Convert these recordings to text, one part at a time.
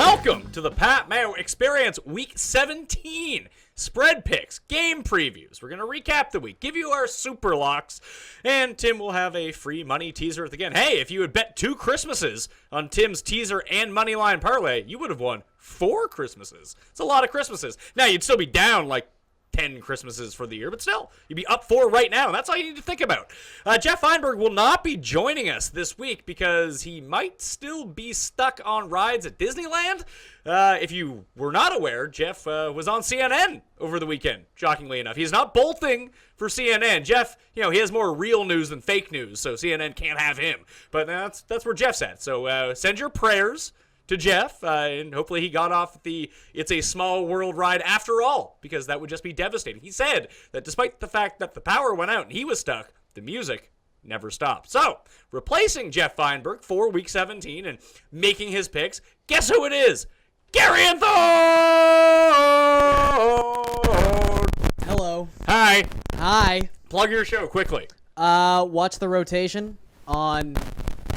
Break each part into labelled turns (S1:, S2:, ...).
S1: Welcome to the Pat Mayo Experience Week 17 spread picks, game previews. We're going to recap the week, give you our super locks, and Tim will have a free money teaser at the end. Hey, if you had bet 2 Christmases on Tim's teaser and moneyline parlay, you would have won 4 Christmases. It's a lot of Christmases. Now, you'd still be down like 10 Christmases for the year, but still, you'd be up 4 right now, and that's all you need to think about. Jeff Feinberg will not be joining us this week because he might still be stuck on rides at Disneyland. If you were not aware, Jeff was on CNN over the weekend, shockingly enough. He's not bolting for CNN. Jeff, he has more real news than fake news, so CNN can't have him. But that's where Jeff's at. So send your prayers to Jeff, and hopefully he got off the It's a Small World ride after all, because that would just be devastating. He said that despite the fact that the power went out and he was stuck, the music never stopped. So, replacing Jeff Feinberg for Week 17 and making his picks, guess who it is? Garion Thorne!
S2: Hello.
S1: Hi.
S2: Hi.
S1: Plug your show quickly.
S2: Watch The Rotation on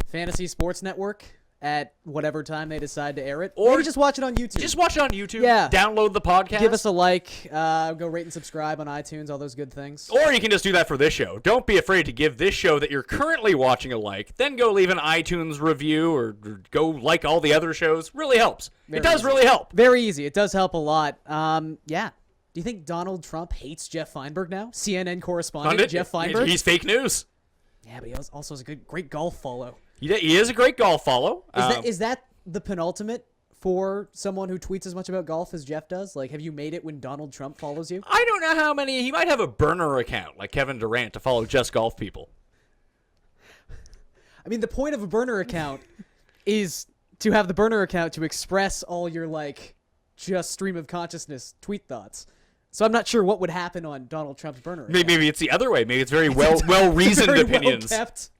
S2: Fantasy Sports Network at whatever time they decide to air it. Or maybe just watch it on YouTube.
S1: Just watch it on YouTube.
S2: Yeah.
S1: Download the podcast.
S2: Give us a like. Go rate and subscribe on iTunes, all those good things.
S1: Or you can just do that for this show. Don't be afraid to give this show that you're currently watching a like. Then go leave an iTunes review or go like all the other shows. Really helps. It does really help.
S2: Very easy. It does help a lot. Yeah. Do you think Donald Trump hates Jeff Feinberg now? CNN correspondent Jeff Feinberg?
S1: He's fake news.
S2: Yeah, but he also has a great golf follow.
S1: He is a great golf follow.
S2: Is that the penultimate for someone who tweets as much about golf as Jeff does? Like, have you made it when Donald Trump follows you?
S1: I don't know how many. He might have a burner account like Kevin Durant to follow just golf people.
S2: I mean, the point of a burner account is to have the burner account to express all your, just stream of consciousness tweet thoughts. So I'm not sure what would happen on Donald Trump's burner account.
S1: Maybe it's the other way. Maybe it's very well-reasoned opinions.
S2: Well-kept,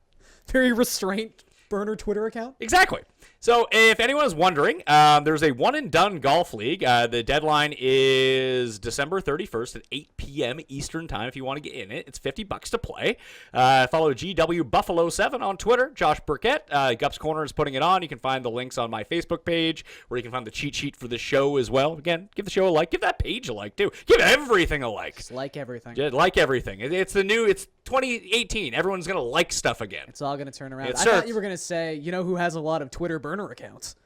S2: very restrained burner Twitter account?
S1: Exactly. So if anyone is wondering, there's a one-and-done golf league. The deadline is December 31st at 8 p.m. Eastern Time if you want to get in it. It's $50 to play. Follow GW Buffalo 7 on Twitter. Josh Burkett, Gups Corner is putting it on. You can find the links on my Facebook page where you can find the cheat sheet for the show as well. Again, give the show a like. Give that page a like, too. Give everything a like.
S2: Just like everything.
S1: Yeah, like everything. It's 2018. Everyone's going to like stuff again.
S2: It's all going to turn around. I thought you were going to say, who has a lot of Twitter burner accounts?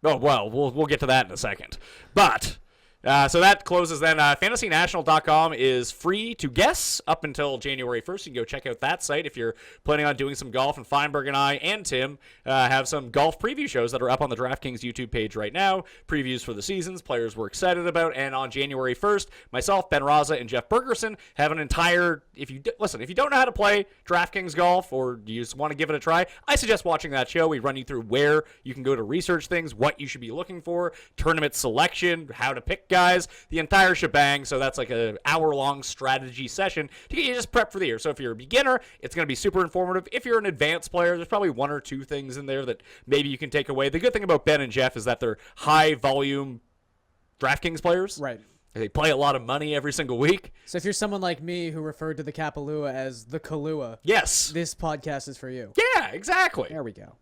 S1: Oh, well, we'll get to that in a second. But, so that closes then. FantasyNational.com is free to guess up until January 1st. You can go check out that site if you're planning on doing some golf. And Feinberg and I and Tim have some golf preview shows that are up on the Draftkings YouTube page right now. Previews for the seasons, players we're excited about. And on January 1st, myself, Ben Raza, and Jeff Bergerson have an entire... If you don't know how to play DraftKings golf or you just want to give it a try, I suggest watching that show. We run you through where you can go to research things, what you should be looking for, tournament selection, how to pick guys, the entire shebang. So that's like an hour-long strategy session to get you just prepped for the year. So if you're a beginner, it's going to be super informative. If you're an advanced player, there's probably 1 or 2 things in there that maybe you can take away. The good thing about Ben and Jeff is that they're high-volume DraftKings players.
S2: Right.
S1: They play a lot of money every single week.
S2: So if you're someone like me who referred to the Kapalua as the Kahlua,
S1: yes,
S2: this podcast is for you.
S1: Yeah, exactly.
S2: There we go.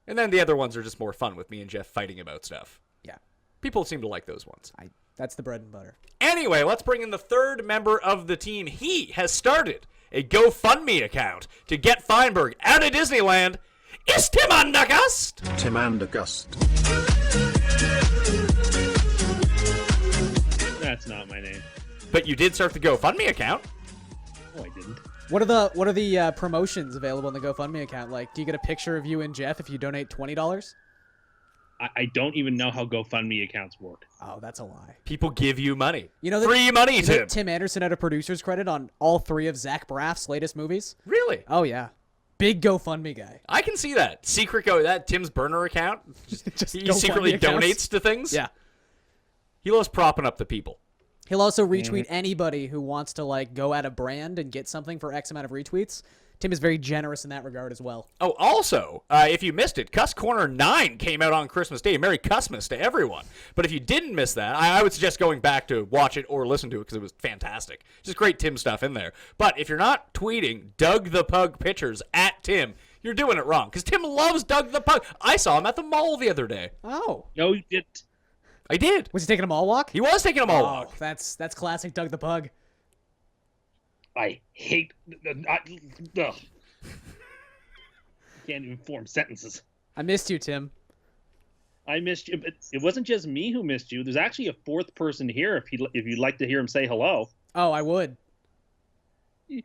S1: And then the other ones are just more fun with me and Jeff fighting about stuff.
S2: Yeah.
S1: People seem to like those ones.
S2: That's the bread and butter.
S1: Anyway, let's bring in the third member of the team. He has started a GoFundMe account to get Feinberg out of Disneyland. It's Tim Undergust.
S3: Tim Undergust.
S4: That's not my name.
S1: But you did start the GoFundMe account.
S4: No, I didn't.
S2: What are the promotions available in the GoFundMe account? Like, do you get a picture of you and Jeff if you donate $20?
S4: I don't even know how GoFundMe accounts work.
S2: Oh, that's a lie.
S1: People give you money.
S2: Free
S1: money, Tim.
S2: Tim Anderson had a producer's credit on all 3 of Zach Braff's latest movies.
S1: Really?
S2: Oh, yeah. Big GoFundMe guy.
S1: I can see that. That Tim's burner account.
S2: Just
S1: he secretly donates to things.
S2: Yeah.
S1: He loves propping up the people.
S2: He'll also retweet anybody who wants to go at a brand and get something for X amount of retweets. Tim is very generous in that regard as well.
S1: Oh, also, if you missed it, CUST Corner 9 came out on Christmas Day. Merry Christmas to everyone. But if you didn't miss that, I would suggest going back to watch it or listen to it because it was fantastic. Just great Tim stuff in there. But if you're not tweeting Doug the Pug pictures at Tim, You're doing it wrong. Because Tim loves Doug the Pug. I saw him at the mall the other day.
S2: Oh.
S4: No, you didn't.
S1: I did.
S2: Was he taking a mall walk?
S1: He was taking a mall
S2: Oh,
S1: walk.
S2: that's classic Doug the Pug.
S4: I hate. Ugh. Can't even form sentences.
S2: I missed you, Tim.
S4: I missed you, but it wasn't just me who missed you. There's actually a fourth person here. If you'd like to hear him say hello.
S2: Oh, I would.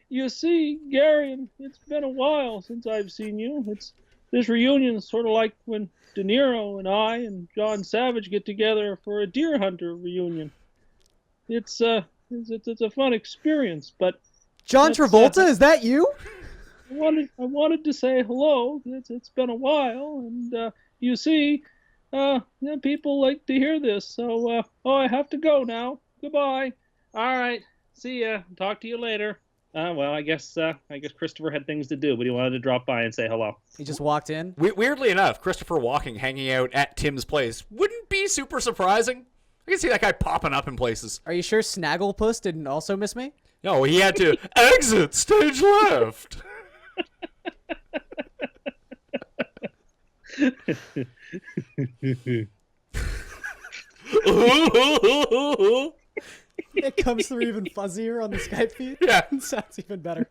S4: You see, Garion, it's been a while since I've seen you. This reunion is sort of like when De Niro and I and John Savage get together for a deer hunter reunion. It's a fun experience, but
S2: John Travolta, is that you?
S4: I wanted to say hello. It's been a while, and you see, people like to hear this. So, I have to go now. Goodbye. All right. See ya. Talk to you later. Well, I guess Christopher had things to do, but he wanted to drop by and say hello.
S2: He just walked in.
S1: Weirdly enough, Christopher Walking hanging out at Tim's place wouldn't be super surprising. I can see that guy popping up in places.
S2: Are you sure Snagglepuss didn't also miss me?
S1: No, he had to exit stage left.
S2: It comes through even fuzzier on the Skype feed.
S1: Yeah.
S2: It sounds even better.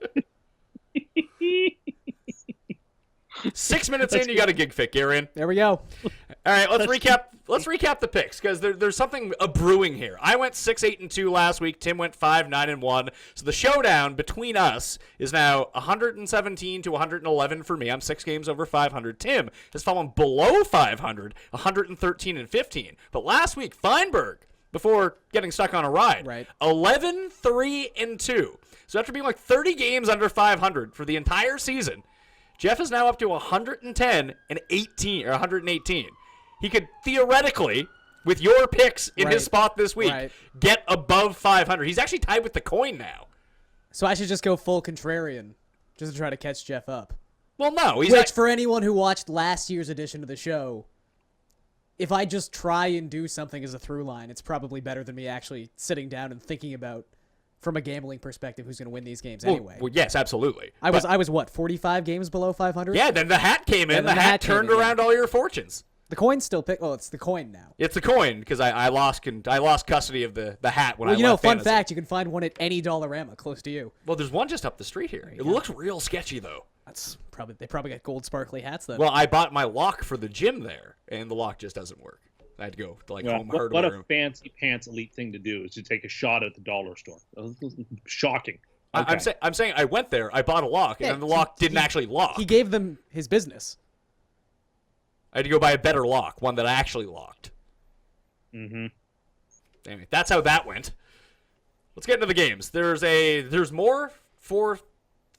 S1: 6 minutes in, you got a gig fit, Garion.
S2: There we go.
S1: All right, let's recap. Let's recap the picks because there's something brewing here. I went 6-8-2 last week. Tim went 5-9-1. So the showdown between us is now 117 to 111 for me. I'm 6 games over 500. Tim has fallen below 500, 113 and 15. But last week, Feinberg, before getting stuck on a ride,
S2: Right.
S1: 11-3-2. So after being like 30 games under 500 for the entire season, Jeff is now up to 110 and 18 or 118. He could theoretically, with your picks in his spot this week, get above 500. He's actually tied with the coin now.
S2: So I should just go full contrarian, just to try to catch Jeff up.
S1: Well, no.
S2: Which, for anyone who watched last year's edition of the show, if I just try and do something as a through line, it's probably better than me actually sitting down and thinking about, from a gambling perspective, who's going to win these games anyway.
S1: Well, yes, absolutely.
S2: I was what, 45 games below 500?
S1: Yeah, then the hat came in. The hat turned around all your fortunes.
S2: The coin's still pick. Oh, it's the coin now.
S1: It's the coin because I lost custody of the hat when I left.
S2: Well, you know, fun
S1: fantasy.
S2: fact, you can find one at any Dollarama close to you.
S1: Well, there's one just up the street here. It looks real sketchy though.
S2: They probably got gold sparkly hats then.
S1: Well, I bought my lock for the gym there, and the lock just doesn't work. I had to go to home hardware.
S4: What a fancy pants elite thing to do is to take a shot at the dollar store. Shocking. Okay.
S1: I'm saying I went there, I bought a lock, and then the lock didn't actually lock.
S2: He gave them his business.
S1: I had to go buy a better lock, one that actually locked.
S4: Mm-hmm.
S1: Damn it. That's how that went. Let's get into the games. There's more 4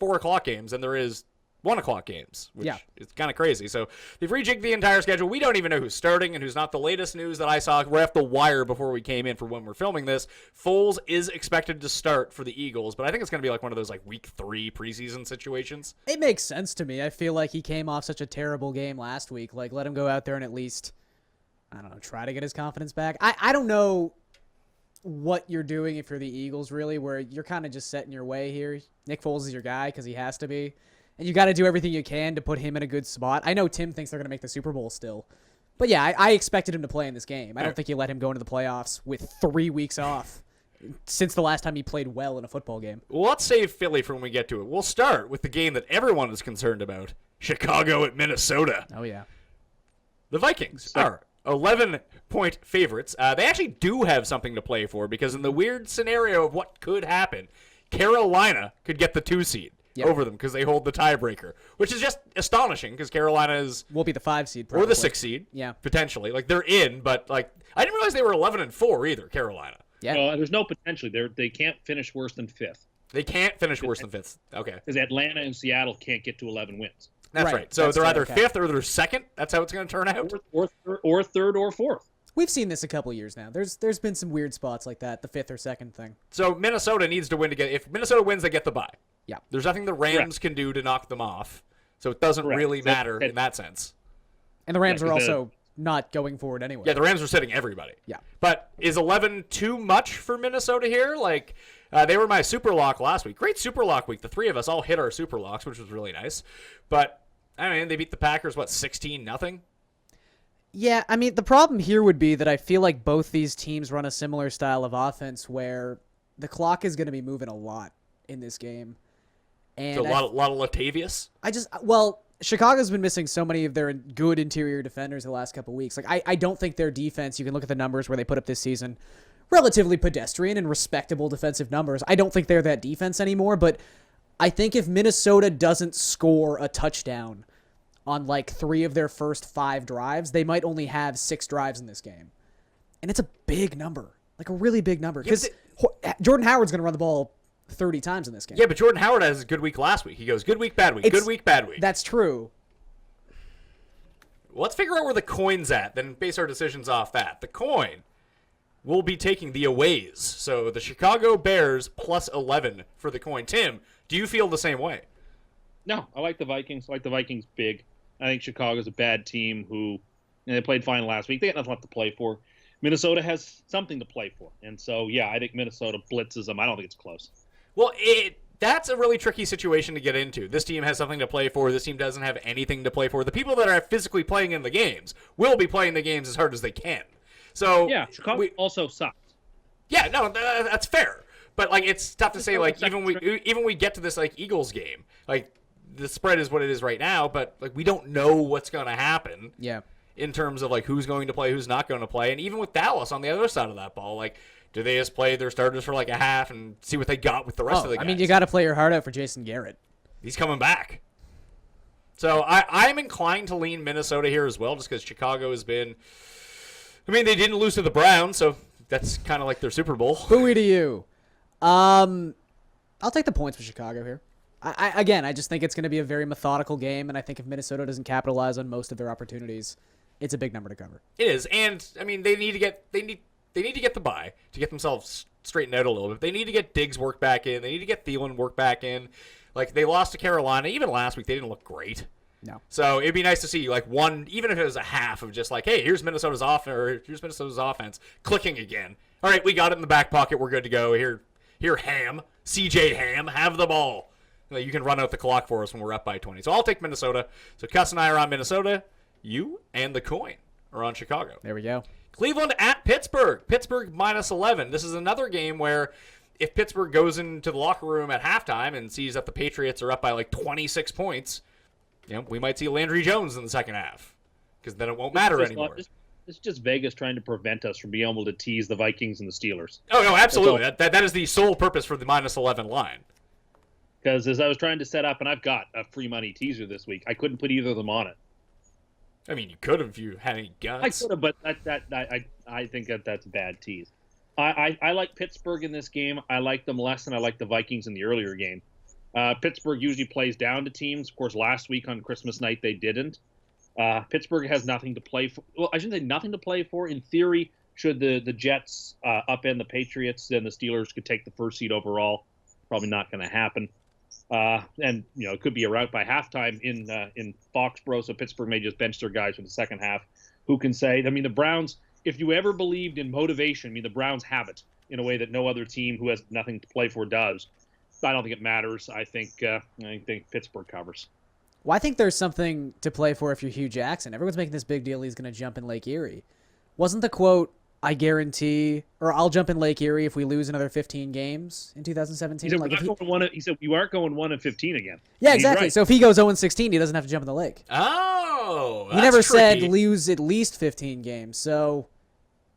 S1: o'clock games than there is 1 o'clock games, which is kind of crazy. So they've rejigged the entire schedule. We don't even know who's starting and who's not. The latest news that I saw right off the wire before we came in for when we're filming this, Foles is expected to start for the Eagles, but I think it's going to be like one of those like week 3 preseason situations.
S2: It makes sense to me. I feel like he came off such a terrible game last week. Like, let him go out there and at least, I don't know, try to get his confidence back. I don't know what you're doing if you're the Eagles, really, where you're kind of just set in your way here. Nick Foles is your guy because he has to be. And you got to do everything you can to put him in a good spot. I know Tim thinks they're going to make the Super Bowl still. But yeah, I expected him to play in this game. I don't think you let him go into the playoffs with 3 weeks off since the last time he played well in a football game.
S1: Well, let's save Philly for when we get to it. We'll start with the game that everyone is concerned about. Chicago at Minnesota.
S2: Oh, yeah.
S1: The Vikings are 11-point favorites. They actually do have something to play for because in the weird scenario of what could happen, Carolina could get the 2 seed.
S2: Yep.
S1: Over them because they hold the tiebreaker, which is just astonishing because Carolina
S2: will be the 5 seed probably.
S1: Or the 6 seed, potentially. Like they're in, but like I didn't realize they were 11-4 either. Carolina.
S2: Yeah.
S4: There's no potential. They can't finish worse than 5th.
S1: They can't finish worse than 5th. Okay.
S4: Because Atlanta and Seattle can't get to 11 wins.
S1: That's right. So they're either 5th or they're 2nd. That's how it's going to turn out.
S4: Or 3rd or 4th.
S2: We've seen this a couple years now. There's been some weird spots like that, the 5th or 2nd thing.
S1: So Minnesota needs to win to get. If Minnesota wins, they get the bye.
S2: Yeah.
S1: There's nothing the Rams can do to knock them off, so it doesn't really matter in that sense.
S2: And the Rams are also not going forward anyway.
S1: Yeah, the Rams are sitting everybody.
S2: Yeah.
S1: But is 11 too much for Minnesota here? Like, they were my super lock last week. Great super lock week. The 3 of us all hit our super locks, which was really nice. But I mean, they beat the Packers, 16-0?
S2: Yeah, I mean, the problem here would be that I feel like both these teams run a similar style of offense where the clock is going to be moving a lot in this game. And
S1: So a lot of Latavius?
S2: Chicago's been missing so many of their good interior defenders the last couple weeks. Like, I don't think their defense, you can look at the numbers where they put up this season, relatively pedestrian and respectable defensive numbers. I don't think they're that defense anymore, but I think if Minnesota doesn't score a touchdown on 3 of their first 5 drives, they might only have 6 drives in this game. And it's a big number, a really big number. Because Jordan Howard's going to run the ball 30 times in this game.
S1: Yeah, but Jordan Howard has a good week last week. He goes, good week, bad week, good week, bad week.
S2: That's true.
S1: Well, let's figure out where the coin's at, then base our decisions off that. The coin will be taking the aways. So the Chicago Bears plus 11 for the coin. Tim, do you feel the same way?
S3: No, I like the Vikings. I like the Vikings big. I think Chicago's a bad team who they played fine last week. They got nothing left to play for. Minnesota has something to play for. And so, yeah, I think Minnesota blitzes them. I don't think it's close.
S1: Well, that's a really tricky situation to get into. This team has something to play for. This team doesn't have anything to play for. The people that are physically playing in the games will be playing the games as hard as they can. So
S3: yeah, Chicago also sucks.
S1: Yeah, no, that's fair. But it's tough to say. Even we get to this Eagles game, the spread is what it is right now. But we don't know what's going to happen.
S2: Yeah.
S1: In terms of who's going to play, who's not going to play, and even with Dallas on the other side of that ball, do they just play their starters for a half and see what they got with the rest of the guys?
S2: I mean, you got to play your heart out for Jason Garrett.
S1: He's coming back. So I'm inclined to lean Minnesota here as well, just because Chicago has been. I mean, they didn't lose to the Browns, so that's kind of their Super Bowl.
S2: Hooey to you. I'll take the points for Chicago here. I just think it's going to be a very methodical game, and I think if Minnesota doesn't capitalize on most of their opportunities, it's a big number to cover.
S1: It is, and I mean, they need to get the bye to get themselves straightened out a little bit. They need to get Diggs work back in. They need to get Thielen work back in. They lost to Carolina. Even last week, they didn't look great.
S2: No.
S1: So it'd be nice to see one, even if it was a half of just hey, here's Minnesota's offense clicking again. All right, we got it in the back pocket. We're good to go. Here, Ham, CJ Ham, have the ball. You can run out the clock for us when we're up by 20. So I'll take Minnesota. So CUST and I are on Minnesota. You and the coin are on Chicago.
S2: There we go.
S1: Cleveland at Pittsburgh. Pittsburgh minus 11. This is another game where if Pittsburgh goes into the locker room at halftime and sees that the Patriots are up by 26 points, we might see Landry Jones in the second half because then it won't matter anymore.
S3: It's just Vegas trying to prevent us from being able to tease the Vikings and the Steelers.
S1: Oh, no, absolutely. That is the sole purpose for the minus 11 line.
S3: Because as I was trying to set up, and I've got a free money teaser this week, I couldn't put either of them on it.
S1: I mean, you could if you had any guts.
S3: I could have, but I think that's a bad tease. I like Pittsburgh in this game. I like them less than I like the Vikings in the earlier game. Pittsburgh usually plays down to teams. Of course, last week on Christmas night they didn't. Pittsburgh has nothing to play for. Well, I shouldn't say nothing to play for. In theory, should the Jets upend the Patriots, then the Steelers could take the first seed overall. Probably not going to happen. And it could be a rout by halftime in Foxborough, so Pittsburgh may just bench their guys for the second half. Who can say? I mean, the Browns. If you ever believed in motivation, the Browns have it in a way that no other team who has nothing to play for does. I don't think it matters. I think Pittsburgh covers.
S2: Well, I think there's something to play for if you're Hugh Jackson. Everyone's making this big deal he's going to jump in Lake Erie. Wasn't the quote, I guarantee, or I'll jump in Lake Erie if we lose another 15 games in 2017?
S3: He said, you aren't going 1-15 again.
S2: Yeah, exactly. Right. So if he goes 0-16, he doesn't have to jump in the lake.
S1: Oh,
S2: he never
S1: tricky.
S2: said lose at least 15 games. So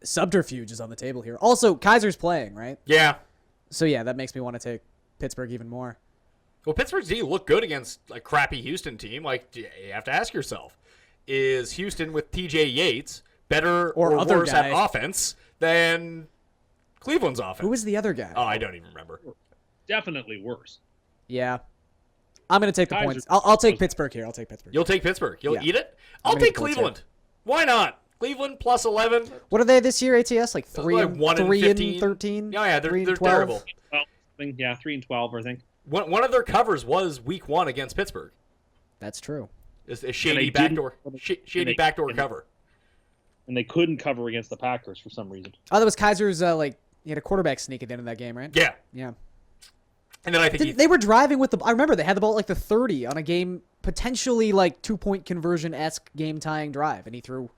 S2: subterfuge is on the table here. Also, Kaiser's playing, right?
S1: Yeah.
S2: So yeah, that makes me want to take Pittsburgh even more.
S1: Well, Pittsburgh's D look good against a crappy Houston team. You have to ask yourself, is Houston with TJ Yates better or worse at offense than Cleveland's offense?
S2: Who was the other guy?
S1: Oh, I don't even remember.
S3: Definitely worse.
S2: Yeah. I'm going to take the points. I'll take Pittsburgh here. I'll take Pittsburgh.
S1: You'll take Pittsburgh. You'll eat it? I'll take Cleveland. Why not? Cleveland plus 11.
S2: What are they this year, ATS? 3
S1: and
S2: 13?
S1: Yeah, they're terrible.
S3: Yeah, 3-12, I think.
S1: One of their covers was week 1 against Pittsburgh.
S2: That's true.
S1: It's a shady backdoor cover.
S3: And they couldn't cover against the Packers for some reason.
S2: Oh, that was Kaiser's, he had a quarterback sneak at the end of that game, right?
S1: Yeah.
S2: Yeah.
S1: And then I think
S2: They were driving with the. I remember they had the ball at like the 30 on a game potentially like 2-point conversion-esque game-tying drive, and he threw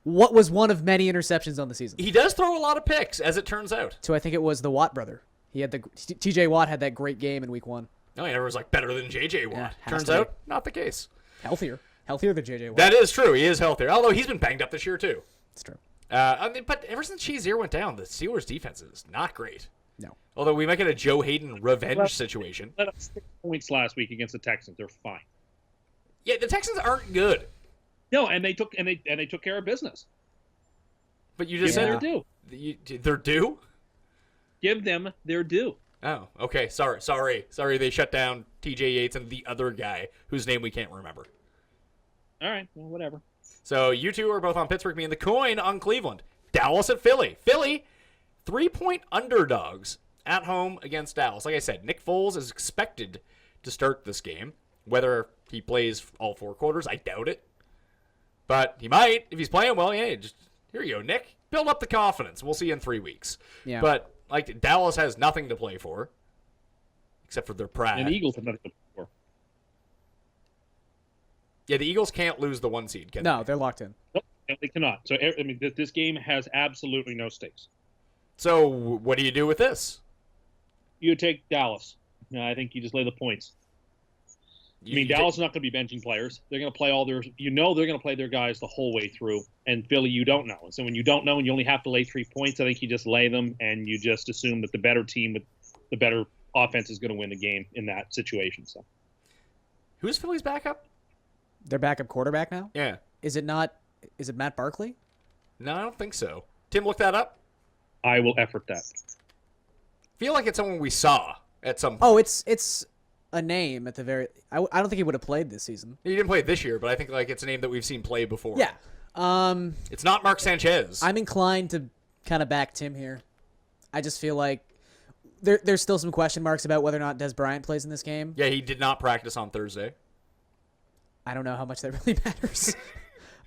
S2: what was one of many interceptions on the season.
S1: he does throw a lot of picks, as it turns out.
S2: So I think it was the Watt brother. He had TJ Watt had that great game in week 1.
S1: No, he never was like better than JJ Watt.
S2: Yeah, has
S1: Turns
S2: to be.
S1: out, not the case.
S2: Healthier than JJ Watt.
S1: That is true. He is healthier. Although he's been banged up this year too.
S2: It's true.
S1: But ever since Shazier went down, the Steelers' defense is not great.
S2: No.
S1: Although we might get a Joe Hayden revenge situation.
S3: Let us 6 points last week against the Texans. They're fine.
S1: Yeah, the Texans aren't good.
S3: No, and they took care of business.
S1: But you just
S3: Give them
S1: said
S3: their due.
S1: they're due.
S3: Give them their due.
S1: Oh, okay. Sorry. They shut down T.J. Yates and the other guy whose name we can't remember.
S3: All right, well, whatever.
S1: So you two are both on Pittsburgh, me and the coin on Cleveland. Dallas at Philly. Philly, 3-point underdogs at home against Dallas. Like I said, Nick Foles is expected to start this game. Whether he plays all 4 quarters, I doubt it. But he might. If he's playing well, yeah, just here you go, Nick. Build up the confidence. We'll see you in 3 weeks.
S2: Yeah.
S1: But like Dallas has nothing to play for, except for their pride.
S3: And the Eagles have nothing to play for.
S1: Yeah, the Eagles can't lose the 1 seed, can
S2: No,
S1: they?
S2: they're locked in.
S3: Nope, they cannot. So I mean, this game has absolutely no stakes.
S1: So what do you do with this?
S3: You take Dallas. No, I think you just lay the points. I mean, Dallas is not going to be benching players. They're going to play all their. They're going to play their guys the whole way through. And Philly, you don't know. So when you don't know and you only have to lay 3 points, I think you just lay them and you just assume that the better team with the better offense is going to win the game in that situation. So
S1: Who's Philly's backup?
S2: Their backup quarterback now?
S1: Yeah.
S2: Is it Matt Barkley?
S1: No, I don't think so. Tim, look that up.
S3: I will effort that.
S1: Feel like it's someone we saw at some point.
S2: Oh, it's a name at the very. I don't think he would have played this season.
S1: He didn't play it this year, but I think like it's a name that we've seen play before.
S2: Yeah.
S1: It's not Mark Sanchez.
S2: I'm inclined to kind of back Tim here. I just feel like there's still some question marks about whether or not Des Bryant plays in this game.
S1: Yeah, he did not practice on Thursday.
S2: I don't know how much that really matters.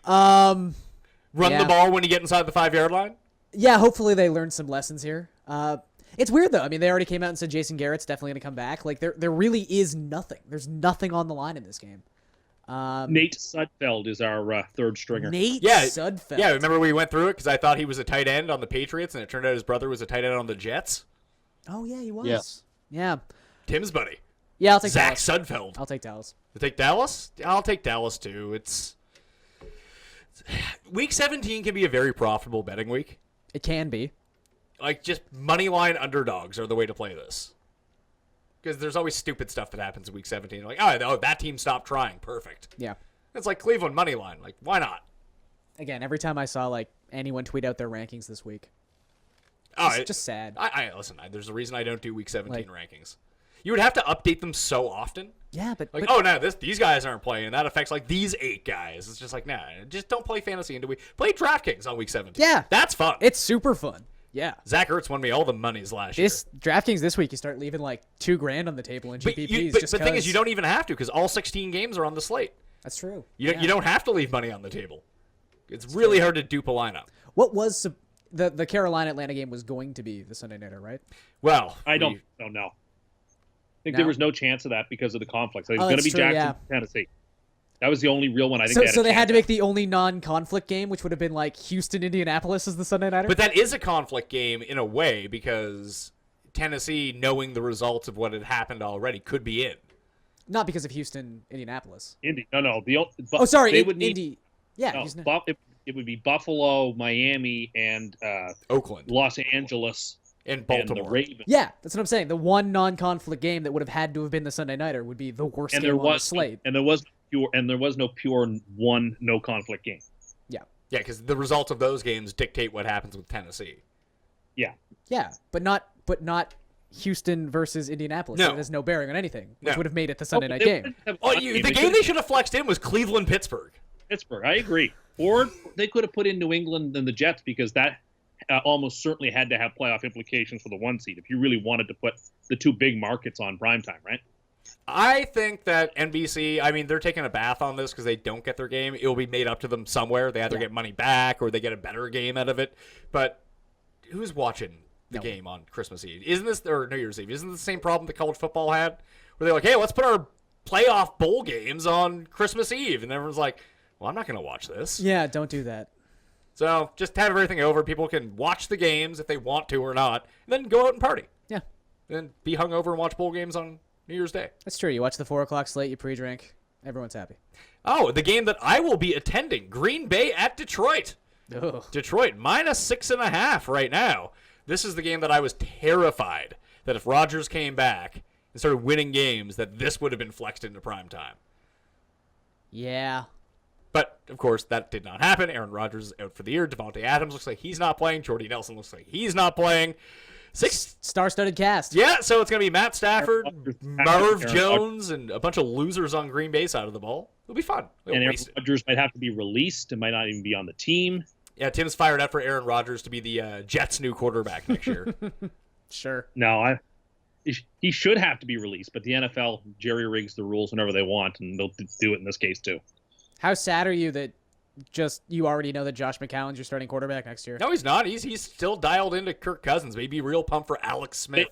S1: Run
S2: Yeah.
S1: the ball when you get inside the 5-yard line.
S2: Yeah, hopefully they learned some lessons here. It's weird though. I mean, they already came out and said Jason Garrett's definitely going to come back. Like there really is nothing. There's nothing on the line in this game.
S3: Nate Sudfeld is our third stringer.
S2: Nate
S1: Yeah,
S2: Sudfeld.
S1: Yeah, remember we went through it because I thought he was a tight end on the Patriots, and it turned out his brother was a tight end on the Jets.
S2: Oh yeah, he was.
S3: Yes.
S2: Yeah.
S1: Tim's buddy,
S2: Yeah, I'll take
S1: Zach
S2: Dallas.
S1: Sudfeld.
S2: I'll take Dallas.
S1: You take Dallas? I'll take Dallas too. It's week 17 can be a very profitable betting week.
S2: It can be.
S1: Like just money line underdogs are the way to play this. Because there's always stupid stuff that happens in week 17. Like, oh, that team stopped trying. Perfect.
S2: Yeah.
S1: It's like Cleveland money line. Like, why not?
S2: Again, every time I saw like anyone tweet out their rankings this week,
S1: Oh,
S2: it's just sad.
S1: I listen. There's a reason I don't do week 17 rankings. You would have to update them so often.
S2: Yeah, but
S1: Like, oh no, these guys aren't playing. That affects like these 8 guys. It's just like, nah, just don't play fantasy into week. Play Draftkings on week 17.
S2: Yeah.
S1: that's fun.
S2: it's super fun. Yeah.
S1: Zach Ertz won me all the monies last year.
S2: This DraftKings this week, you start leaving like $2,000 on the table in
S1: But,
S2: GPPs.
S1: but
S2: just
S1: the thing is,
S2: 'cause-
S1: you don't even have to because all 16 games are on the slate.
S2: That's true.
S1: You don't have to leave money on the table. It's really hard to dupe a lineup.
S2: What was the Carolina Atlanta game was going to be the Sunday nighter, right?
S1: Well,
S3: I don't know. I think
S2: No?
S3: there was no chance of that because of the conflicts. It was
S2: Oh,
S3: going to
S2: that's
S3: be
S2: true,
S3: Jackson, Tennessee. That was the only real one I think.
S2: So they had to
S3: make.
S2: make the only non-conflict game, which would have been like Houston Indianapolis as the Sunday nighter.
S1: But that is a conflict game in a way because Tennessee, knowing the results of what had happened already, could be in.
S2: Not because of Houston Indianapolis.
S3: Indy. No.
S2: Oh, sorry,
S3: They would need.
S2: Indy. Yeah,
S3: No,
S2: Houston.
S3: it would be Buffalo, Miami, and
S1: Oakland
S3: Los Angeles
S1: and
S3: and
S1: Baltimore.
S3: the Ravens.
S2: Yeah, that's what I'm saying. The one non-conflict game that would have had to have been the Sunday nighter would be the worst
S3: And
S2: game
S3: there
S2: on the
S3: was
S2: slate.
S3: there was no pure one no conflict game.
S1: Yeah, because the results of those games dictate what happens with Tennessee.
S2: Yeah, but not Houston versus Indianapolis.
S1: No.
S2: It has no bearing on anything, which
S1: No.
S2: would have made it the Sunday night
S3: They
S2: game.
S3: wouldn't have
S1: Oh,
S3: won.
S1: the game they should have flexed in was Cleveland-Pittsburgh.
S3: Pittsburgh. I agree. Or they could have put in New England and the Jets because that almost certainly had to have playoff implications for the 1 seed if you really wanted to put the 2 big markets on primetime, right?
S1: I think that NBC, I mean, they're taking a bath on this because they don't get their game. It will be made up to them somewhere. They either get money back or they get a better game out of it. But who's watching the game on Christmas Eve. Isn't this, or New Year's Eve, isn't this the same problem that college football had? Where they're like, hey, let's put our playoff bowl games on Christmas Eve. And everyone's like, well, I'm not going to watch this.
S2: Yeah, don't do that.
S1: So just have everything over. People can watch the games if they want to or not, and then go out and party.
S2: Yeah.
S1: And be hungover and watch bowl games on New Year's Day.
S2: That's true. You watch the 4 o'clock slate, you pre-drink. Everyone's happy.
S1: Oh, the game that I will be attending, Green Bay at Detroit.
S2: Ugh.
S1: Detroit, -6.5 right now. This is the game that I was terrified that if Rodgers came back and started winning games, that this would have been flexed into prime time.
S2: Yeah.
S1: But, of course, that did not happen. Aaron Rodgers is out for the year. Devontae Adams looks like he's not playing. Jordy Nelson looks like he's not playing.
S2: Star-studded cast.
S1: Yeah, so it's going to be Matt Stafford, Marv
S3: Aaron
S1: Jones, and a bunch of losers on Green Bay side of the ball. It'll be fun.
S3: And Aaron Rodgers might have to be released and might not even be on the team.
S1: Yeah, Tim's fired up for Aaron Rodgers to be the Jets' new quarterback next year.
S2: Sure.
S3: No, he should have to be released, but the NFL jerry rigs the rules whenever they want, and they'll do it in this case too.
S2: How sad are you that you already know that Josh McCown's your starting quarterback next year?
S1: No, he's not. He's still dialed into Kirk Cousins. Maybe real pumped for Alex Smith.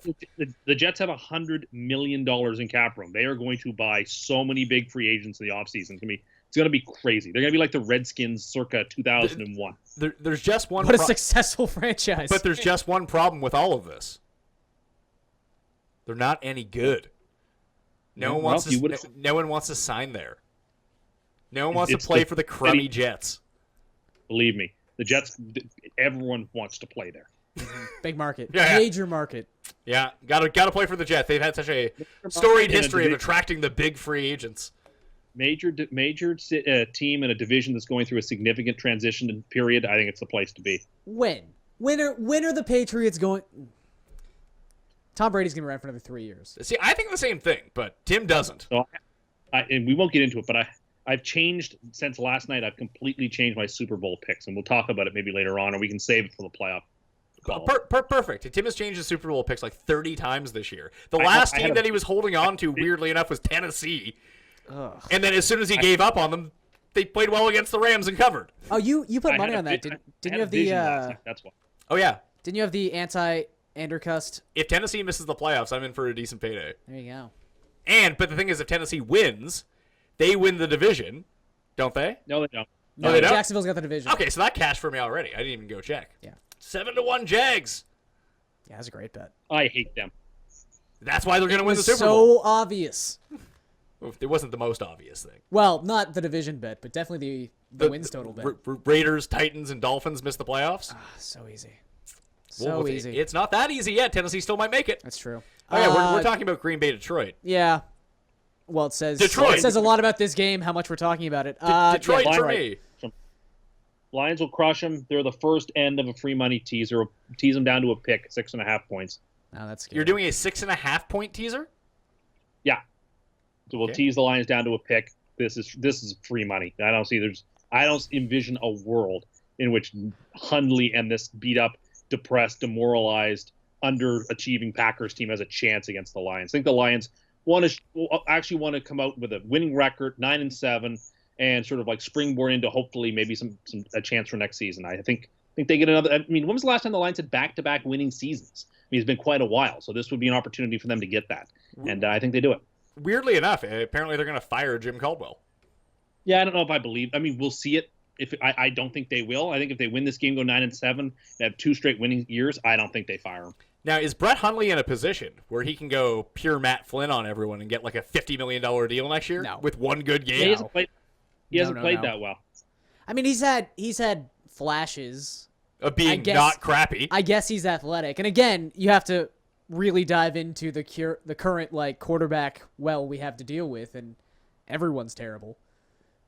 S3: The Jets have $100 million in cap room. They are going to buy so many big free agents in the offseason. It's going to be crazy. They're going to be like the Redskins circa 2001.
S1: There's just one.
S2: What a successful franchise.
S1: But there's just one problem with all of this. They're not any good. No one wants to sign there. No one wants to play for the crummy Jets.
S3: Believe me, the Jets. Everyone wants to play there.
S2: Big market.
S1: Yeah.
S2: Major market.
S1: Yeah, gotta play for the Jets. They've had such a storied history of attracting the big free agents.
S3: Major team in a division that's going through a significant transition period. I think it's the place to be.
S2: When are the Patriots going? Tom Brady's going to run for another 3 years.
S1: See, I think the same thing, but Tim doesn't.
S3: So, and we won't get into it, but I've changed since last night. I've completely changed my Super Bowl picks, and we'll talk about it maybe later on, or we can save it for the playoff.
S1: Perfect. Tim has changed his Super Bowl picks like 30 times this year. The last team that he was holding on to, weirdly enough, was Tennessee.
S2: Ugh.
S1: And then as soon as he gave up on them, they played well against the Rams and covered.
S2: Oh, you put money on that? Didn't you have the?
S3: That's why.
S1: Oh yeah.
S2: Didn't you have the anti-Andercust?
S1: If Tennessee misses the playoffs, I'm in for a decent payday.
S2: There you go.
S1: But the thing is, if Tennessee wins, they win the division, don't they?
S3: No, they don't.
S1: No, they don't?
S2: Jacksonville's got the division.
S1: Okay, so that cashed for me already. I didn't even go check.
S2: Yeah.
S1: 7-1 Jags.
S2: Yeah, that's a great bet.
S3: I hate them.
S1: That's why they're going to win the
S2: Super
S1: Super Bowl.
S2: So obvious.
S1: It wasn't the most obvious thing.
S2: Well, not the division bet, but definitely the wins total bet.
S1: Raiders, Titans, and Dolphins missed the playoffs.
S2: So easy.
S1: Well,
S2: easy.
S1: It's not that easy yet. Tennessee still might make it.
S2: That's true.
S1: Oh yeah, we're talking about Green Bay, Detroit.
S2: Yeah. Well, it says
S1: Detroit.
S2: It says a lot about this game, how much we're talking about it.
S1: Detroit
S2: yeah,
S1: for me.
S3: Lions will crush them. They're the first end of a free money teaser. Tease them down to a pick, 6.5 points.
S2: Oh, that's scary.
S1: You're doing a 6.5 point teaser?
S3: Yeah. So we'll tease the Lions down to a pick. This is free money. I don't envision a world in which Hundley and this beat up, depressed, demoralized, underachieving Packers team has a chance against the Lions. I think the Lions want to come out with a winning record, 9-7, and sort of like springboard into hopefully maybe a chance for next season. I think they get another. I mean, when was the last time the Lions had back-to-back winning seasons? I mean, it's been quite a while, so this would be an opportunity for them to get that, and I think they do it.
S1: Weirdly enough, apparently they're going to fire Jim Caldwell.
S3: Yeah, I don't know if I believe. I mean, we'll see it. I don't think they will. I think if they win this game, go 9-7, and have 2 straight winning years, I don't think they fire him.
S1: Now, is Brett Hundley in a position where he can go pure Matt Flynn on everyone and get like a $50 million deal next year with one good game?
S3: He hasn't played that well.
S2: I mean, he's had flashes
S1: of being not crappy.
S2: I guess he's athletic, and again, you have to really dive into the current like quarterback we have to deal with, and everyone's terrible.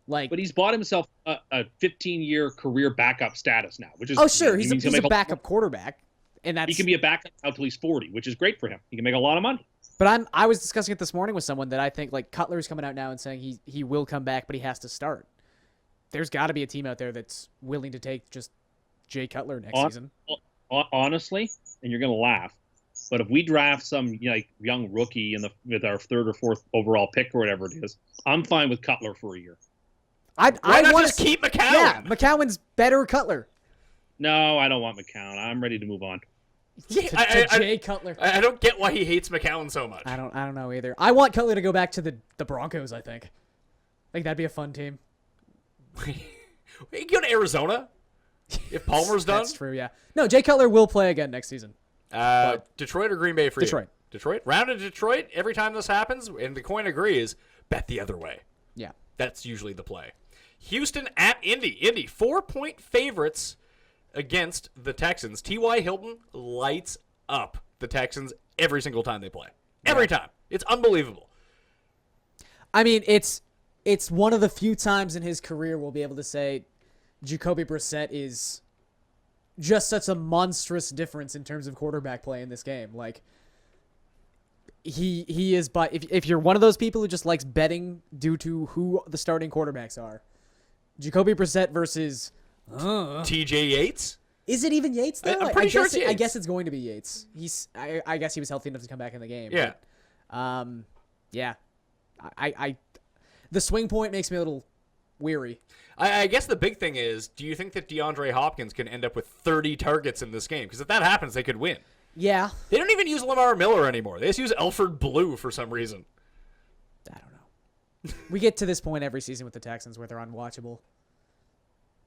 S3: But he's bought himself a 15-year career backup status now, which is
S2: he's a backup quarterback, and he
S3: can be a backup until he's 40, which is great for him. He can make a lot of money.
S2: But I was discussing it this morning with someone that I think like Cutler's coming out now and saying he will come back, but he has to start. There's got to be a team out there that's willing to take just Jay Cutler next season.
S3: Honestly, and you're gonna laugh, but if we draft some young rookie with our 3rd or 4th overall pick or whatever it is, I'm fine with Cutler for a year.
S1: I want to keep McCown.
S2: Yeah, McCown's better Cutler.
S3: No, I don't want McCown. I'm ready to move on.
S1: Yeah,
S2: to Jay Cutler.
S1: I don't get why he hates McCown so much.
S2: I don't know either. I want Cutler to go back to the Broncos, I think. I think that'd be a fun team.
S1: You go to Arizona if Palmer's done.
S2: That's true, yeah. No, Jay Cutler will play again next season.
S1: Detroit or Green Bay for you?
S2: Detroit.
S1: Detroit? Round of Detroit, every time this happens, and the coin agrees, bet the other way.
S2: Yeah.
S1: That's usually the play. Houston at Indy. Indy, 4-point favorites against the Texans. T.Y. Hilton lights up the Texans every single time they play. Every time. It's unbelievable.
S2: I mean, it's one of the few times in his career we'll be able to say Jacoby Brissett is just such a monstrous difference in terms of quarterback play in this game. Like, he is, by if you're one of those people who just likes betting due to who the starting quarterbacks are, Jacoby Brissett versus
S1: T.J. Yates?
S2: Is it even Yates though?
S1: I'm pretty sure it's Yates.
S2: I guess it's going to be Yates. I guess he was healthy enough to come back in the game.
S1: Yeah.
S2: But, yeah. The swing point makes me a little weary.
S1: I guess the big thing is, do you think that DeAndre Hopkins can end up with 30 targets in this game? Because if that happens, they could win.
S2: Yeah.
S1: They don't even use Lamar Miller anymore. They just use Alfred Blue for some reason.
S2: I don't know. We get to this point every season with the Texans where they're unwatchable.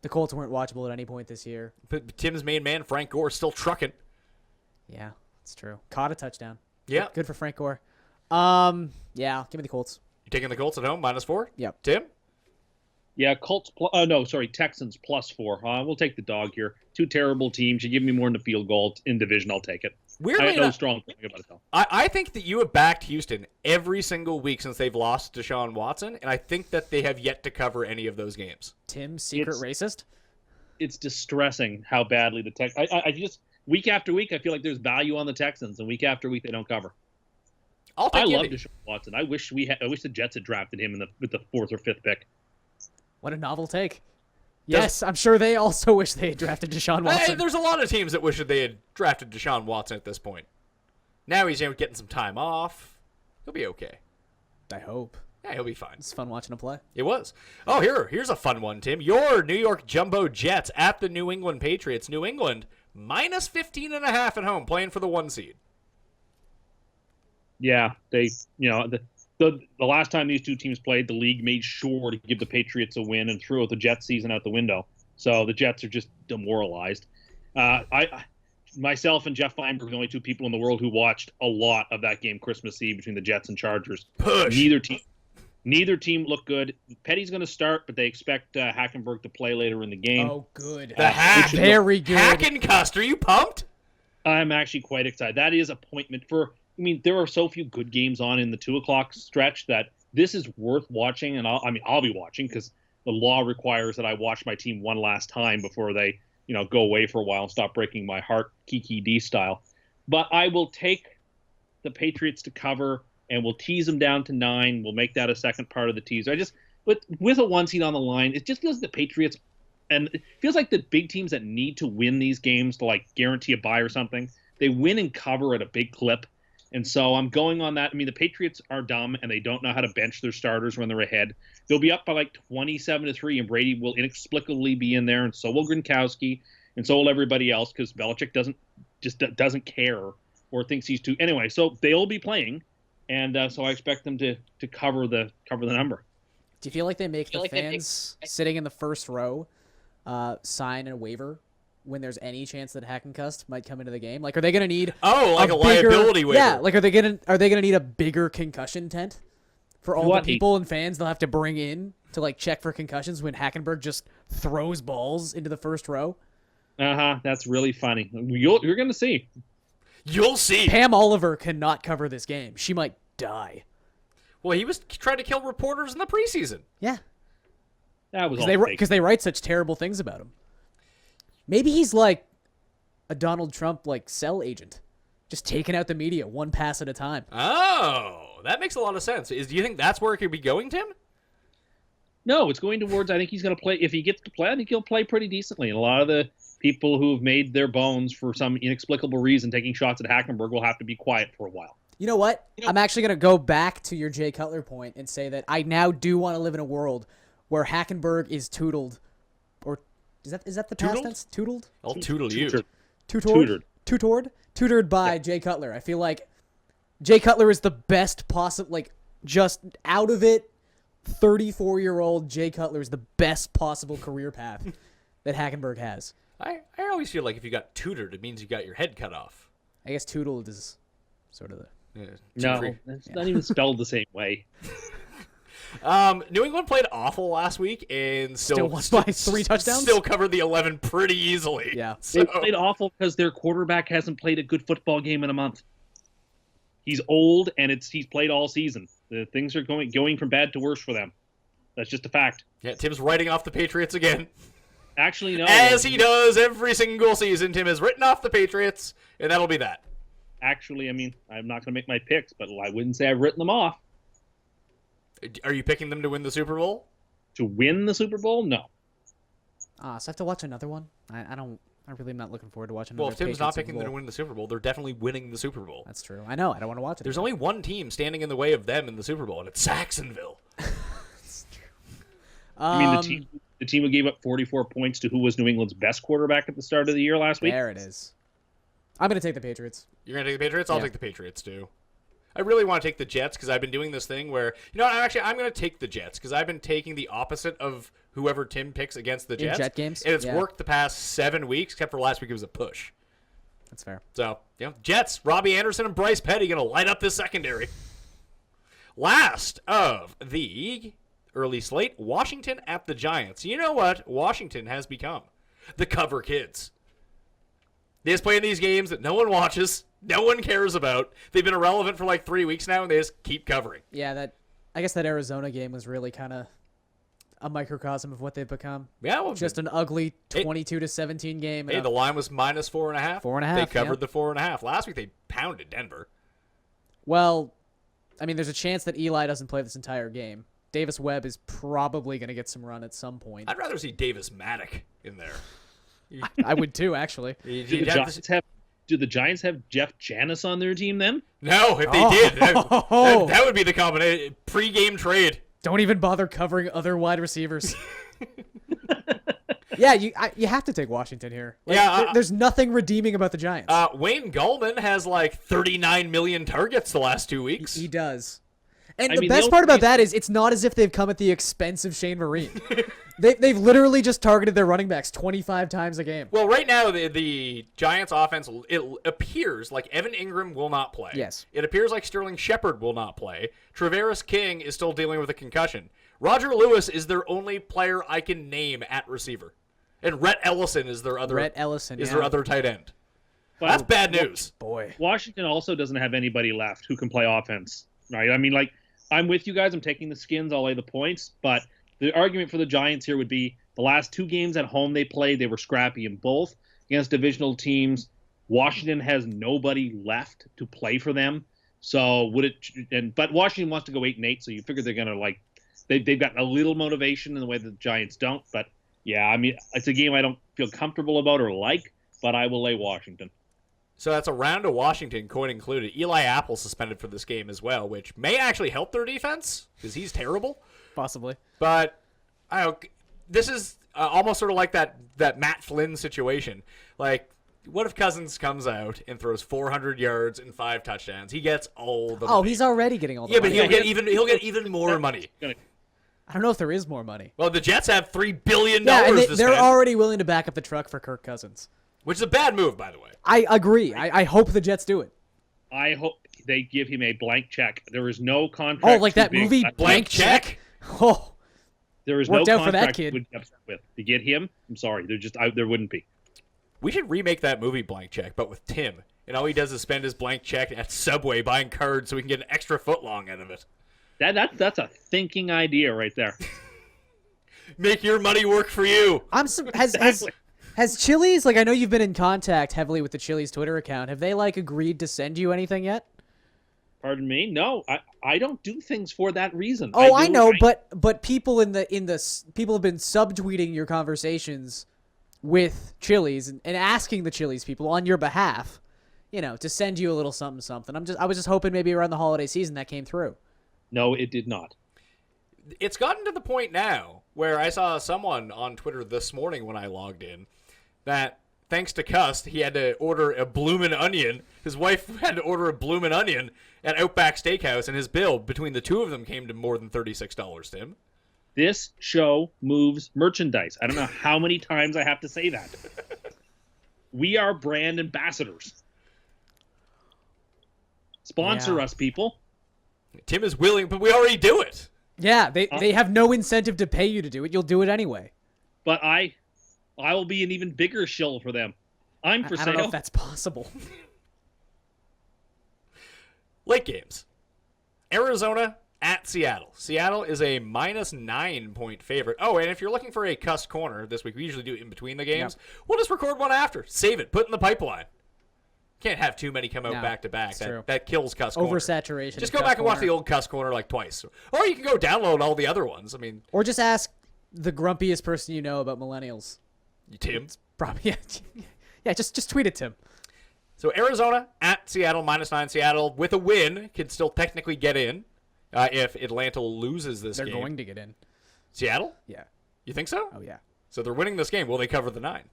S2: The Colts weren't watchable at any point this year.
S1: But Tim's main man, Frank Gore, still trucking.
S2: Yeah, that's true. Caught a touchdown.
S1: Yeah.
S2: Good for Frank Gore. Yeah, give me the Colts.
S1: You taking the Colts at home, -4?
S2: Yep.
S1: Tim?
S3: Yeah, Texans +4. We'll take the dog here. Two terrible teams. You give me more than the field goal in division, I'll take it.
S1: Weirdly
S3: I have no
S1: enough,
S3: strong feeling about it, though.
S1: I think that you have backed Houston every single week since they've lost Deshaun Watson, and I think that they have yet to cover any of those games.
S2: Tim, secret racist?
S3: It's distressing how badly the Texans. I just, week after week, I feel like there's value on the Texans, and week after week, they don't cover.
S1: I'll take
S3: I love
S1: Indy.
S3: Deshaun Watson. I wish the Jets had drafted him with the 4th or 5th pick.
S2: What a novel take. Yes, I'm sure they also wish they had drafted Deshaun Watson.
S1: There's a lot of teams that wish that they had drafted Deshaun Watson at this point. Now he's getting some time off. He'll be okay.
S2: I hope.
S1: Yeah, he'll be fine.
S2: It's fun watching him play.
S1: It was. Oh, here's a fun one, Tim. Your New York Jumbo Jets at the New England Patriots. New England -15.5 at home, playing for the 1 seed.
S3: Yeah, the last time these two teams played, the league made sure to give the Patriots a win and threw the Jets season out the window. So the Jets are just demoralized. Myself and Jeff Feinberg are the only two people in the world who watched a lot of that game Christmas Eve between the Jets and Chargers.
S1: Push.
S3: Neither team looked good. Petty's going to start, but they expect Hackenberg to play later in the game.
S2: Oh, good.
S1: The hack.
S2: Very good.
S1: Hack and Cust. Are you pumped?
S3: I'm actually quite excited. That is appointment for. I mean, there are so few good games on in the 2:00 stretch that this is worth watching, and I'll be watching because the law requires that I watch my team one last time before they, go away for a while and stop breaking my heart, Kiki D style. But I will take the Patriots to cover, and we'll tease them down to 9. We'll make that a second part of the teaser. But with a 1 seed on the line, it just feels the Patriots, and it feels like the big teams that need to win these games to guarantee a bye or something, they win and cover at a big clip. And so I'm going on that. I mean, the Patriots are dumb, and they don't know how to bench their starters when they're ahead. They'll be up by 27-3, and Brady will inexplicably be in there, and so will Gronkowski, and so will everybody else, because Belichick doesn't care or thinks he's too. Anyway, so they'll be playing, and so I expect them to cover the number.
S2: Do you feel like they make the fans sitting in the first row sign a waiver when there's any chance that Hackencuст might come into the game? Are they going to need
S1: a liability waiver?
S2: Yeah, are they going to need a bigger concussion tent for all the people and fans they'll have to bring in to check for concussions when Hackenberg just throws balls into the first row?
S3: That's really funny. You're going to see.
S1: You'll see.
S2: Pam Oliver cannot cover this game. She might die.
S1: Well, he was trying to kill reporters in the preseason.
S2: Yeah.
S3: That was
S2: because they write such terrible things about him. Maybe he's like a Donald Trump cell agent, just taking out the media one pass at a time.
S1: Oh, that makes a lot of sense. Do you think that's where it could be going, Tim?
S3: No, it's going towards. I think he's going to play. If he gets to play, I think he'll play pretty decently. And a lot of the people who have made their bones for some inexplicable reason taking shots at Hackenberg will have to be quiet for a while.
S2: You know what? I'm actually going to go back to your Jay Cutler point and say that I now do want to live in a world where Hackenberg is tootled, or is that the past tense? Tootled?
S1: I'll tootle you.
S2: Tutored? tutored by Jay Cutler. I feel like Jay Cutler is the best possible, like, just out of it, 34-year-old Jay Cutler is the best possible career path that Hackenberg has.
S1: I always feel like if you got tutored, it means you got your head cut off.
S2: I guess tutored is sort of the...
S3: No, it's not even spelled the same way.
S1: New England played awful last week and
S2: Still won by 3 touchdowns?
S1: Still covered the 11 pretty easily.
S2: Yeah.
S3: They played awful because their quarterback hasn't played a good football game in a month. He's old, and he's played all season. The things are going from bad to worse for them. That's just a fact.
S1: Yeah, Tim's writing off the Patriots again.
S3: Actually, no.
S1: As he does every single season, Tim has written off the Patriots, and that'll be that.
S3: Actually, I mean, I'm not going to make my picks, but I wouldn't say I've written them off.
S1: Are you picking them to win the Super Bowl?
S3: To win the Super Bowl? No.
S2: So I have to watch another one? I really am not looking forward to watching another
S1: Well, if Tim's not
S2: Patriots Super
S1: picking them to
S2: Bowl.
S1: win the Super Bowl, they're definitely winning the Super Bowl.
S2: That's true. I know. I don't want to watch it.
S1: There's only one team standing in the way of them in the Super Bowl, and it's Saxonville.
S3: I mean, the team who gave up 44 points to who was New England's best quarterback at the start of the year last week?
S2: There it is. I'm going to take the Patriots.
S1: You're going to take the Patriots? I'll
S2: Yeah.
S1: take the Patriots, too. I really want to take the Jets because I've been doing this thing where, I'm going to take the Jets because I've been taking the opposite of whoever Tim picks against the Jets.
S2: In Jet games?
S1: And it's
S2: Yeah.
S1: worked the past 7 weeks, except for last week it was a push.
S2: That's fair.
S1: So, Jets, Robbie Anderson and Bryce Petty going to light up this secondary. Last of the early slate, Washington at the Giants. You know what Washington has become? The cover kids. They just play in these games that no one watches, no one cares about. They've been irrelevant for like 3 weeks now, and they just keep covering.
S2: Yeah, I guess that Arizona game was really kind of a microcosm of what they've become.
S1: Yeah, well,
S2: Just an ugly 22-17 game.
S1: Hey, the line was minus 4.5.
S2: 4.5,
S1: They covered
S2: yeah.
S1: the 4.5. Last week they pounded Denver.
S2: Well, I mean, there's a chance that Eli doesn't play this entire game. Davis Webb is probably going to get some run at some point.
S1: I'd rather see Davis Maddock in there.
S2: I would too, actually.
S3: Do the Giants have Jeff Janis on their team then?
S1: No, if they did, that would be the combination. Pre-game trade.
S2: Don't even bother covering other wide receivers. Yeah, you have to take Washington here. There's nothing redeeming about the Giants.
S1: Wayne Gallman has like 39 million targets the last 2 weeks.
S2: He does. And
S3: I
S2: the
S3: mean,
S2: best
S3: the
S2: part
S3: only
S2: about that is it's not as if they've come at the expense of Shane Marine. They've literally just targeted their running backs 25 times a game.
S1: Well, right now, the Giants' offense, it appears like Evan Ingram will not play.
S2: Yes.
S1: It appears like Sterling Shepard will not play. Travaris King is still dealing with a concussion. Roger Lewis is their only player I can name at receiver. And Rhett Ellison is their other their other tight end.
S3: Well,
S1: That's bad news.
S2: Boy.
S3: Washington also doesn't have anybody left who can play offense, right? I mean, like, I'm with you guys. I'm taking the Skins. I'll lay the points. But the argument for the Giants here would be the last 2 games at home they played, they were scrappy in both against divisional teams. Washington has nobody left to play for them. So but Washington wants to go 8-8, so you figure they're going to they've got a little motivation in the way that the Giants don't. But yeah, I mean, it's a game I don't feel comfortable about or like, but I will lay Washington.
S1: So that's a round of Washington, coin included. Eli Apple suspended for this game as well, which may actually help their defense because he's terrible.
S2: Possibly.
S1: But this is almost sort of like that Matt Flynn situation. Like, what if Cousins comes out and throws 400 yards and 5 touchdowns? He gets all the money.
S2: He's already getting all the
S1: Yeah,
S2: money.
S1: but he'll get even more money.
S2: I don't know if there is more money.
S1: Well, the Jets have $3 billion
S2: Yeah, and
S1: to
S2: they're
S1: spend,
S2: already willing to back up the truck for Kirk Cousins.
S1: which is a bad move, by the way.
S2: I agree. I hope the Jets do it.
S3: I hope they give him a blank check. There is no contract.
S2: Oh, like that
S3: too big.
S2: movie, Blank Check? Oh,
S3: There is
S2: worked
S3: no
S2: out for that
S3: contract
S2: kid.
S3: you would be upset with to get him. I'm sorry. There wouldn't be.
S1: We should remake that movie Blank Check, but with Tim. And all he does is spend his blank check at Subway buying cards so we can get an extra foot long out of it.
S3: That's a thinking idea right there.
S1: Make your money work for you.
S2: Has Chili's, I know you've been in contact heavily with the Chili's Twitter account. Have they agreed to send you anything yet?
S3: Pardon me? No, I don't do things for that reason.
S2: Oh, I know, but people people have been subtweeting your conversations with Chili's and asking the Chili's people on your behalf, to send you a little something. I was just hoping maybe around the holiday season that came through.
S3: No, it did not.
S1: It's gotten to the point now where I saw someone on Twitter this morning when I logged in that thanks to CUST, he had to order a bloomin' onion. His wife had to order a bloomin' onion at Outback Steakhouse, and his bill between the two of them came to more than $36, Tim.
S3: This show moves merchandise. I don't know how many times I have to say that. We are brand ambassadors. Sponsor us, people.
S1: Tim is willing, but we already do it.
S2: Yeah, they have no incentive to pay you to do it. You'll do it anyway.
S3: But I will be an even bigger shill for them. I'm for
S2: I
S3: sale.
S2: don't know if that's possible.
S1: Late games. Arizona at Seattle. Seattle is a -9-point favorite. Oh, and if you're looking for a CUST corner this week, we usually do it in between the games. Yep. We'll just record one after. Save it. Put it in the pipeline. Can't have too many come out back to back. That kills CUST corner.
S2: Oversaturation.
S1: Just go back and watch the old CUST corner like twice. Or you can go download all the other ones. I mean,
S2: or just ask the grumpiest person you know about millennials.
S1: Tim?
S2: Probably, yeah. Just tweet it, Tim.
S1: So Arizona at Seattle, -9. Seattle with a win can still technically get in if Atlanta loses this game.
S2: They're going to get in.
S1: Seattle?
S2: Yeah.
S1: You think so?
S2: Oh, yeah.
S1: So they're winning this game. Will they cover the 9?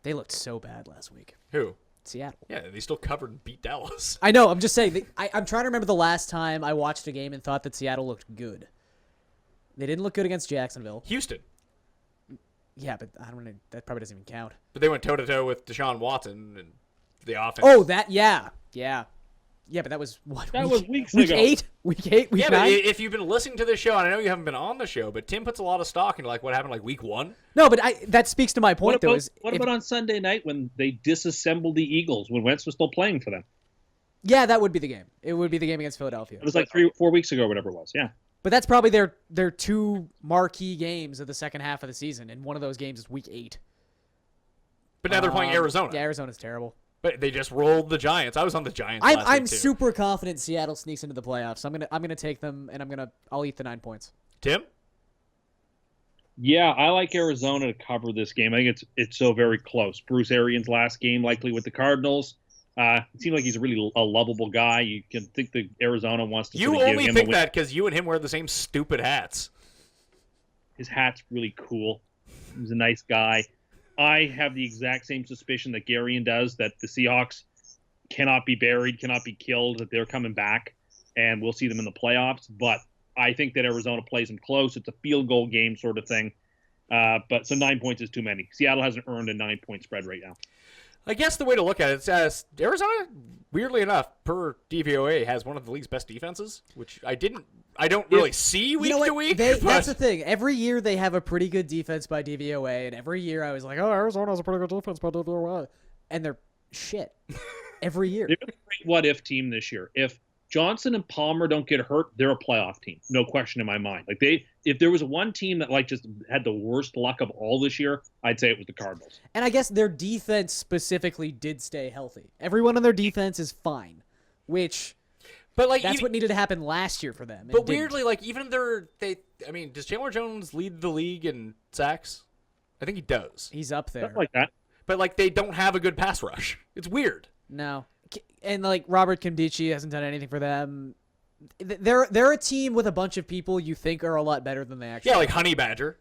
S2: They looked so bad last week.
S1: Who?
S2: Seattle.
S1: Yeah, they still covered and beat Dallas.
S2: I know. I'm just saying. I'm trying to remember the last time I watched a game and thought that Seattle looked good. They didn't look good against Jacksonville.
S1: Houston.
S2: Yeah, but I don't know. That probably doesn't even count.
S1: But they went toe-to-toe with Deshaun Watson and the offense.
S2: Oh, yeah. Yeah, but that was what?
S3: That was weeks
S2: week
S3: ago.
S2: 8? Week 8? Week 9?
S1: But if you've been listening to this show, and I know you haven't been on the show, but Tim puts a lot of stock into like what happened like week 1.
S2: No, but that speaks to my point, though.
S3: What about on Sunday night when they disassembled the Eagles when Wentz was still playing for them?
S2: Yeah, that would be the game. It would be the game against Philadelphia.
S3: It was like 3-4 weeks ago or whatever it was, yeah.
S2: But that's probably their two marquee games of the second half of the season, and one of those games is week 8.
S1: But now they're playing Arizona.
S2: Yeah, Arizona's terrible.
S1: But they just rolled the Giants. I was on the Giants last week,
S2: I'm
S1: too.
S2: super confident Seattle sneaks into the playoffs. I'm gonna take them, and I'll eat the 9 points.
S1: Tim?
S3: Yeah, I like Arizona to cover this game. I think it's so very close. Bruce Arians' last game, likely with the Cardinals. It seems like he's a really lovable guy. You can think that Arizona wants to.
S1: You
S3: sort of
S1: only
S3: give him
S1: think that because you and him wear the same stupid hats.
S3: His hat's really cool. He's a nice guy. I have the exact same suspicion that Garion does, that the Seahawks cannot be buried, cannot be killed, that they're coming back, and we'll see them in the playoffs. But I think that Arizona plays them close. It's a field goal game sort of thing. But so 9 points is too many. Seattle hasn't earned a 9-point spread right now.
S1: I guess the way to look at it is Arizona, weirdly enough, per DVOA, has one of the league's best defenses, which I don't really see week to week.
S2: That's the thing. Every year they have a pretty good defense by DVOA, and every year I was like, oh, Arizona has a pretty good defense by DVOA. And they're shit. Every year.
S3: They're a great what-if team this year. If Johnson and Palmer don't get hurt, they're a playoff team. No question in my mind. Like if there was one team that like just had the worst luck of all this year, I'd say it was the Cardinals.
S2: And I guess their defense specifically did stay healthy. Everyone on their defense is fine, which
S1: but like
S2: that's what needed to happen last year for them.
S1: But weirdly, like even does Chandler Jones lead the league in sacks? I think he does.
S2: He's up there.
S3: Stuff like that.
S1: But like they don't have a good pass rush. It's weird.
S2: No. And like Robert Kimdichie hasn't done anything for them. They're a team with a bunch of people you think are a lot better than they actually.
S1: Yeah, like Honey Badger.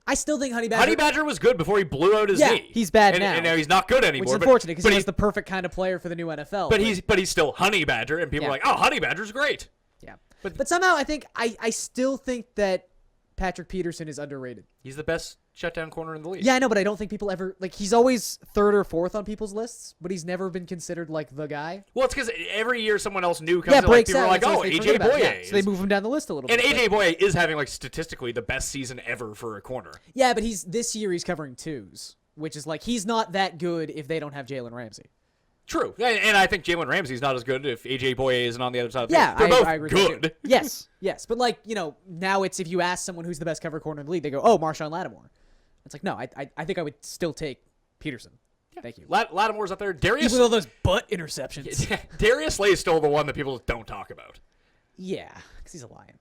S2: I still think Honey Badger.
S1: Honey Badger was good before he blew out his knee.
S2: He's bad now.
S1: And now he's not good anymore.
S2: Which is unfortunate because he was the perfect kind of player for the new NFL.
S1: But he's still Honey Badger, and people are like, oh, Honey Badger's great.
S2: Yeah. But somehow I think I still think that Patrick Peterson is underrated.
S1: He's the best shutdown corner in the league.
S2: Yeah, I know, but I don't think people ever he's always 3rd or 4th on people's lists, but he's never been considered like the guy.
S1: Well, it's because every year someone else new comes in, like people are like, oh, AJ Boye.
S2: Yeah, so they move him down the list a little bit.
S1: And AJ Boye is having like statistically the best season ever for a corner.
S2: Yeah, but this year he's covering 2s, which is like he's not that good if they don't have Jalen Ramsey.
S1: True, and I think Jalen Ramsey's not as good if AJ Boye isn't on the other side of the
S2: field.
S1: They're both
S2: I agree
S1: good.
S2: Yes, but like, now it's if you ask someone who's the best cover corner in the league, they go, oh, Marshawn Lattimore. It's like, no, I think I would still take Peterson. Yeah. Thank you.
S1: Lattimore's up there. Darius,
S2: even with all those butt interceptions.
S1: Darius Slay is still the one that people don't talk about.
S2: Yeah, because he's a Lion.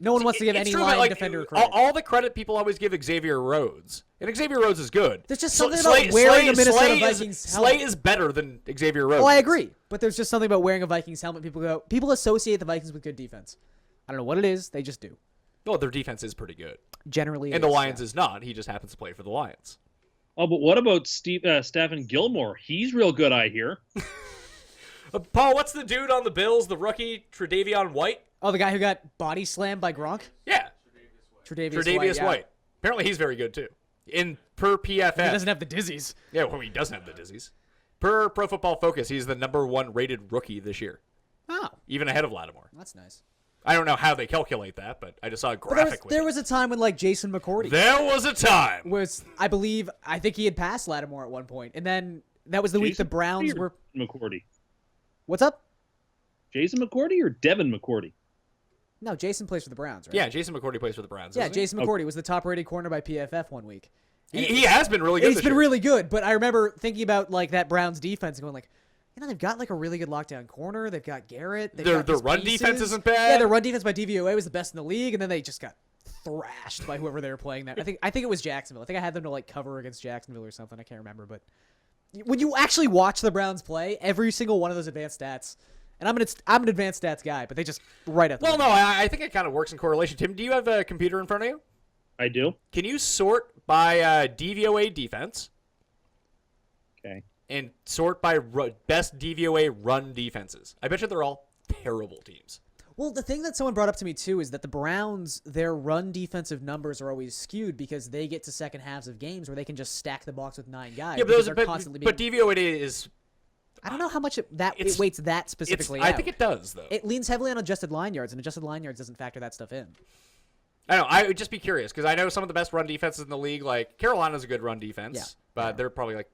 S2: No one wants to give any Lion defender credit.
S1: All the credit people always give Xavier Rhodes. And Xavier Rhodes is good.
S2: There's just something about wearing a Minnesota Vikings helmet.
S1: Slay is better than Xavier Rhodes.
S2: Oh, I agree. But there's just something about wearing a Vikings helmet. People associate the Vikings with good defense. I don't know what it is. They just do.
S1: Well, their defense is pretty good.
S2: Generally,
S1: and the Lions is not. He just happens to play for the Lions.
S3: Oh, but what about Stephen Gilmore? He's real good, I hear.
S1: Paul, what's the dude on the Bills, the rookie, Tre'Davious White?
S2: Oh, the guy who got body slammed by Gronk?
S1: Yeah.
S2: Tre'Davious
S1: White. Apparently he's very good, too. Per PFF.
S2: He doesn't have the dizzies.
S1: Yeah, well, he doesn't have the dizzies. Per Pro Football Focus, he's the #1 rated rookie this year.
S2: Oh.
S1: Even ahead of Lattimore.
S2: That's nice.
S1: I don't know how they calculate that, but I just saw a graphic with
S2: There
S1: it.
S2: was a time when, like, Jason McCourty
S1: There was a time.
S2: I think he had passed Lattimore at one point. And then that was the week the Browns were...
S3: McCourty.
S2: What's up?
S3: Jason McCourty or Devin McCourty?
S2: No, Jason plays for the Browns, right?
S1: Yeah, Jason McCourty plays for the Browns.
S2: Yeah,
S1: doesn't he?
S2: Jason McCourty was the top-rated corner by PFF one week.
S1: He has been really good
S2: He's
S1: this
S2: been
S1: year.
S2: really good, but I remember thinking about, like, that Browns defense and going, like, they've got, like, a really good lockdown corner. They've got Garrett.
S1: Their run defense isn't bad.
S2: Yeah, their run defense by DVOA was the best in the league, and then they just got thrashed by whoever they were playing there. I think it was Jacksonville. I think I had them to, like, cover against Jacksonville or something. I can't remember, but when you actually watch the Browns play, every single one of those advanced stats, and I'm an advanced stats guy, but they just right at the
S1: Well, no, I think it kind of works in correlation. Tim, do you have a computer in front of you?
S3: I do.
S1: Can you sort by DVOA defense?
S3: Okay.
S1: And sort by best DVOA run defenses. I bet you they're all terrible teams.
S2: Well, the thing that someone brought up to me, too, is that the Browns, their run defensive numbers are always skewed because they get to second halves of games where they can just stack the box with 9 guys.
S1: Yeah,
S2: because
S1: but,
S2: they're constantly
S1: but
S2: being...
S1: DVOA is...
S2: I don't know how much it weights that specifically
S1: I
S2: out.
S1: think it does, though.
S2: It leans heavily on adjusted line yards, and adjusted line yards doesn't factor that stuff in.
S1: I don't know. I would just be curious because I know some of the best run defenses in the league, like Carolina's a good run defense, but they're probably like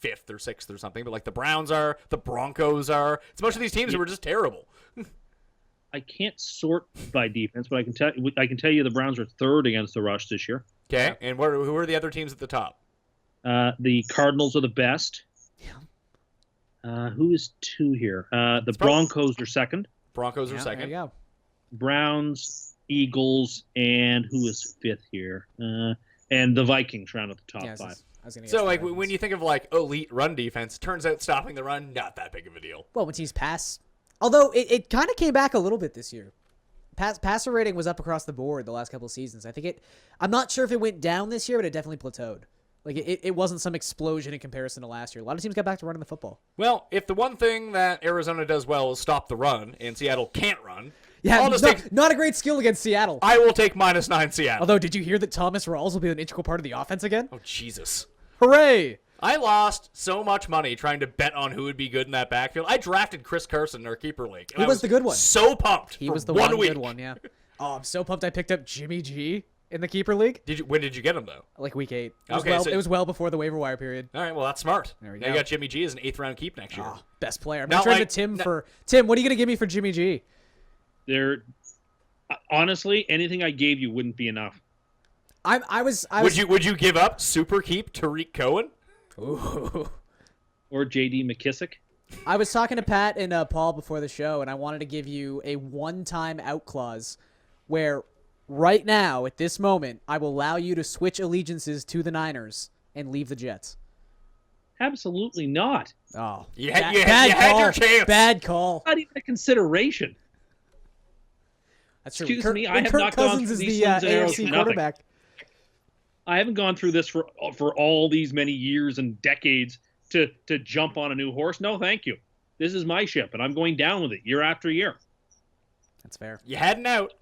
S1: 5th or 6th or something. But like the Browns are, the Broncos are. It's most of these teams who are just terrible.
S3: I can't sort by defense, but I can tell you the Browns are 3rd against the rush this year.
S1: Okay, and who are the other teams at the top?
S3: The Cardinals are the best.
S2: Yeah.
S3: Who is 2 here? The Broncos are 2nd.
S1: Broncos are
S2: There
S1: 2nd.
S2: you go.
S3: Browns, Eagles, and who is 5th here? And the Vikings round at the top 5.
S2: I was gonna guess
S1: So
S2: the
S1: like
S2: Vikings.
S1: when you think of like elite run defense, turns out stopping the run not that big of a deal.
S2: Well, when teams pass... Although, it kind of came back a little bit this year. Passer rating was up across the board the last couple of seasons. I'm not sure if it went down this year, but it definitely plateaued. Like, it wasn't some explosion in comparison to last year. A lot of teams got back to running the football.
S1: Well, if the one thing that Arizona does well is stop the run, and Seattle can't run,
S2: Yeah,
S1: I'll just
S2: not a great skill against Seattle.
S1: I will take -9 Seattle.
S2: Although, did you hear that Thomas Rawls will be an integral part of the offense again?
S1: Oh, Jesus.
S2: Hooray!
S1: I lost so much money trying to bet on who would be good in that backfield. I drafted Chris Carson in our keeper league.
S2: He was the good one.
S1: So pumped.
S2: He
S1: for
S2: was the
S1: one week.
S2: good one, yeah. Oh, I'm so pumped I picked up Jimmy G in the keeper league.
S1: When did you get him, though?
S2: Like week 8.
S1: Okay,
S2: It was well before the waiver wire period.
S1: All right, well, that's smart.
S2: There we
S1: Now you
S2: go.
S1: got Jimmy G as an 8th-round keep next year.
S2: Oh, best player. I'm
S1: Not
S2: going to
S1: like-
S2: trade to Tim for... Tim, what are you going to give me for Jimmy G?
S3: Honestly, anything I gave you wouldn't be enough.
S2: I was...
S1: Would you give up super keep Tariq Cohen?
S2: Ooh.
S3: Or J.D. McKissick.
S2: I was talking to Pat and Paul before the show, and I wanted to give you a one-time out clause where right now, at this moment, I will allow you to switch allegiances to the Niners and leave the Jets.
S3: Absolutely not.
S2: Oh.
S1: You had your chance.
S2: Bad call.
S3: Not even a consideration.
S2: That's true.
S3: Excuse
S2: Kirk,
S3: me, I
S2: when
S3: have
S2: Kirk
S3: not gone
S2: Cousins
S3: through
S2: is
S3: these
S2: the
S3: slings and arrows
S2: AFC
S3: for nothing.
S2: quarterback.
S3: I haven't gone through this for all these many years and decades to jump on a new horse. No, thank you. This is my ship, and I'm going down with it year after year.
S2: That's fair.
S1: You had an out.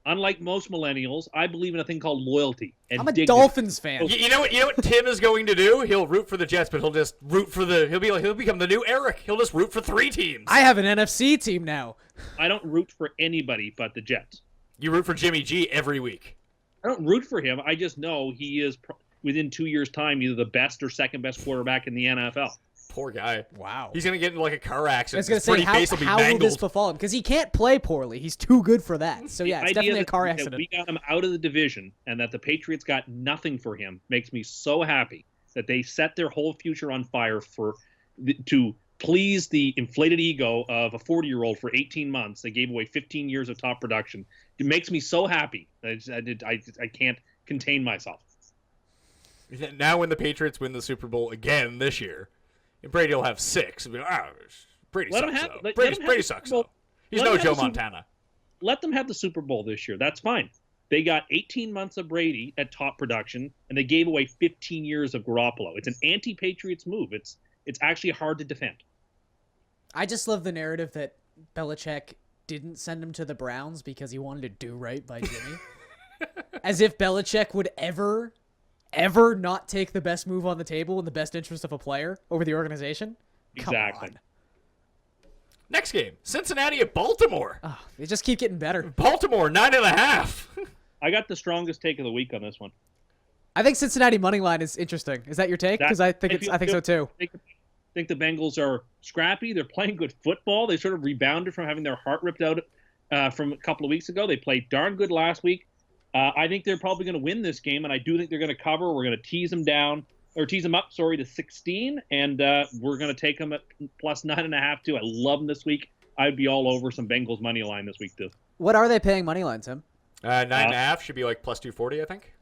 S3: Unlike most millennials, I believe in a thing called loyalty and
S2: I'm a
S3: dignity.
S2: Dolphins fan.
S1: You know what Tim is going to do? He'll root for the Jets, but he'll just root for he'll become the new Eric. He'll just root for 3 teams.
S2: I have an NFC team now.
S3: I don't root for anybody but the Jets.
S1: You root for Jimmy G every week.
S3: I don't root for him. I just know he is, within 2 years' time, either the best or second best quarterback in the NFL.
S1: Poor guy.
S2: Wow.
S1: He's going to get into like a car accident.
S2: I was going
S1: His
S2: to say,
S1: pretty face will be
S2: how will this
S1: mangled.
S2: befall him? Because he can't play poorly. He's too good for that. So, yeah,
S3: The
S2: it's
S3: idea
S2: definitely a
S3: that-
S2: car
S3: that
S2: accident.
S3: we got him out of the division and that the Patriots got nothing for him makes me so happy that they set their whole future on fire to please the inflated ego of a 40-year-old for 18 months. They gave away 15 years of top production. It makes me so happy. I can't contain myself.
S1: Now when the Patriots win the Super Bowl again this year, and Brady will have 6. Brady
S3: Let
S1: sucks,
S3: him have-
S1: though.
S3: let him have
S1: Brady
S3: the
S1: sucks,
S3: Super Bowl.
S1: though. He's
S3: Let
S1: no
S3: him have
S1: Joe
S3: the Super-
S1: Montana.
S3: Let them have the Super Bowl this year. That's fine. They got 18 months of Brady at top production, and they gave away 15 years of Garoppolo. It's an anti-Patriots move. It's actually hard to defend.
S2: I just love the narrative that Belichick didn't send him to the Browns because he wanted to do right by Jimmy. As if Belichick would ever not take the best move on the table in the best interest of a player over the organization.
S3: Exactly.
S2: Come on.
S1: Next game, Cincinnati at Baltimore.
S2: Oh, they just keep getting better.
S1: Baltimore, 9.5.
S3: I got the strongest take of the week on this one.
S2: I think Cincinnati money line is interesting. Is that your take? Because I think so too.
S3: I think the Bengals are scrappy. They're playing good football. They sort of rebounded from having their heart ripped out from a couple of weeks ago. They played darn good last week. I think they're probably going to win this game, and I do think they're going to cover. We're going to tease them up, to 16, and we're going to take them at plus 9.5 too. I love them this week. I'd be all over some Bengals money line this week too.
S2: What are they paying money line, Tim?
S1: 9.5 should be like plus 240, I think.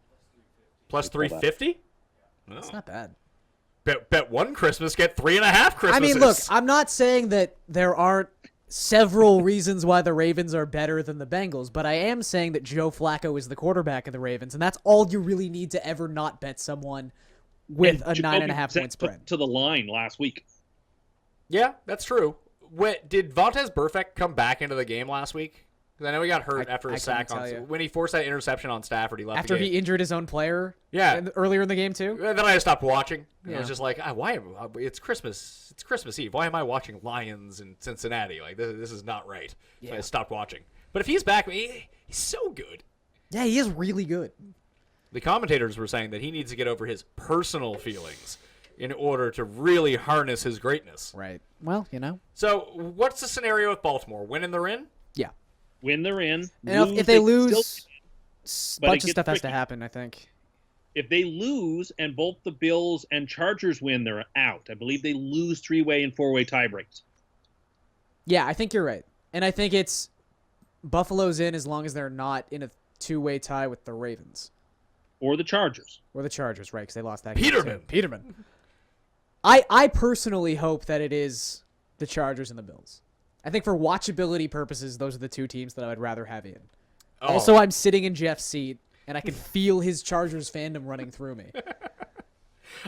S1: Plus 350.
S2: That's not bad.
S1: Bet one Christmas, get 3.5 Christmases.
S2: I mean, look, I'm not saying that there aren't several reasons why the Ravens are better than the Bengals, but I am saying that Joe Flacco is the quarterback of the Ravens, and that's all you really need to ever not bet someone with a 9.5 point spread.
S3: To the line last week.
S1: Yeah, that's true. Did Vontaze Burfict come back into the game last week? Because I know he got hurt after a sack when he forced that interception on Stafford. He left
S2: after
S1: the game.
S2: He injured his own player.
S1: Yeah,
S2: earlier in the game too.
S1: And then I stopped watching.
S2: Yeah.
S1: I was just like, why? It's Christmas. It's Christmas Eve. Why am I watching Lions in Cincinnati? Like this is not right.
S2: Yeah.
S1: So I stopped watching. But if he's back, he's so good.
S2: Yeah, he is really good.
S1: The commentators were saying that he needs to get over his personal feelings in order to really harness his greatness.
S2: Right. Well,
S1: So what's the scenario with Baltimore? Winning they're in?
S2: Yeah.
S3: Win, they're in.
S2: And if they lose, a
S3: but
S2: bunch
S3: it
S2: of stuff
S3: gets
S2: has to
S3: tricky.
S2: happen, I think.
S3: If they lose and both the Bills and Chargers win, they're out. I believe they lose 3-way and 4-way tiebreaks.
S2: Yeah, I think you're right. And I think it's Buffalo's in as long as they're not in a 2-way tie with the Ravens.
S3: Or the Chargers.
S2: Or the Chargers, right, because they lost that
S1: Peterman.
S2: game. Peterman. I personally hope that it is the Chargers and the Bills. I think for watchability purposes, those are the two teams that I would rather have in.
S1: Oh.
S2: Also, I'm sitting in Jeff's seat, and I can feel his Chargers fandom running through me.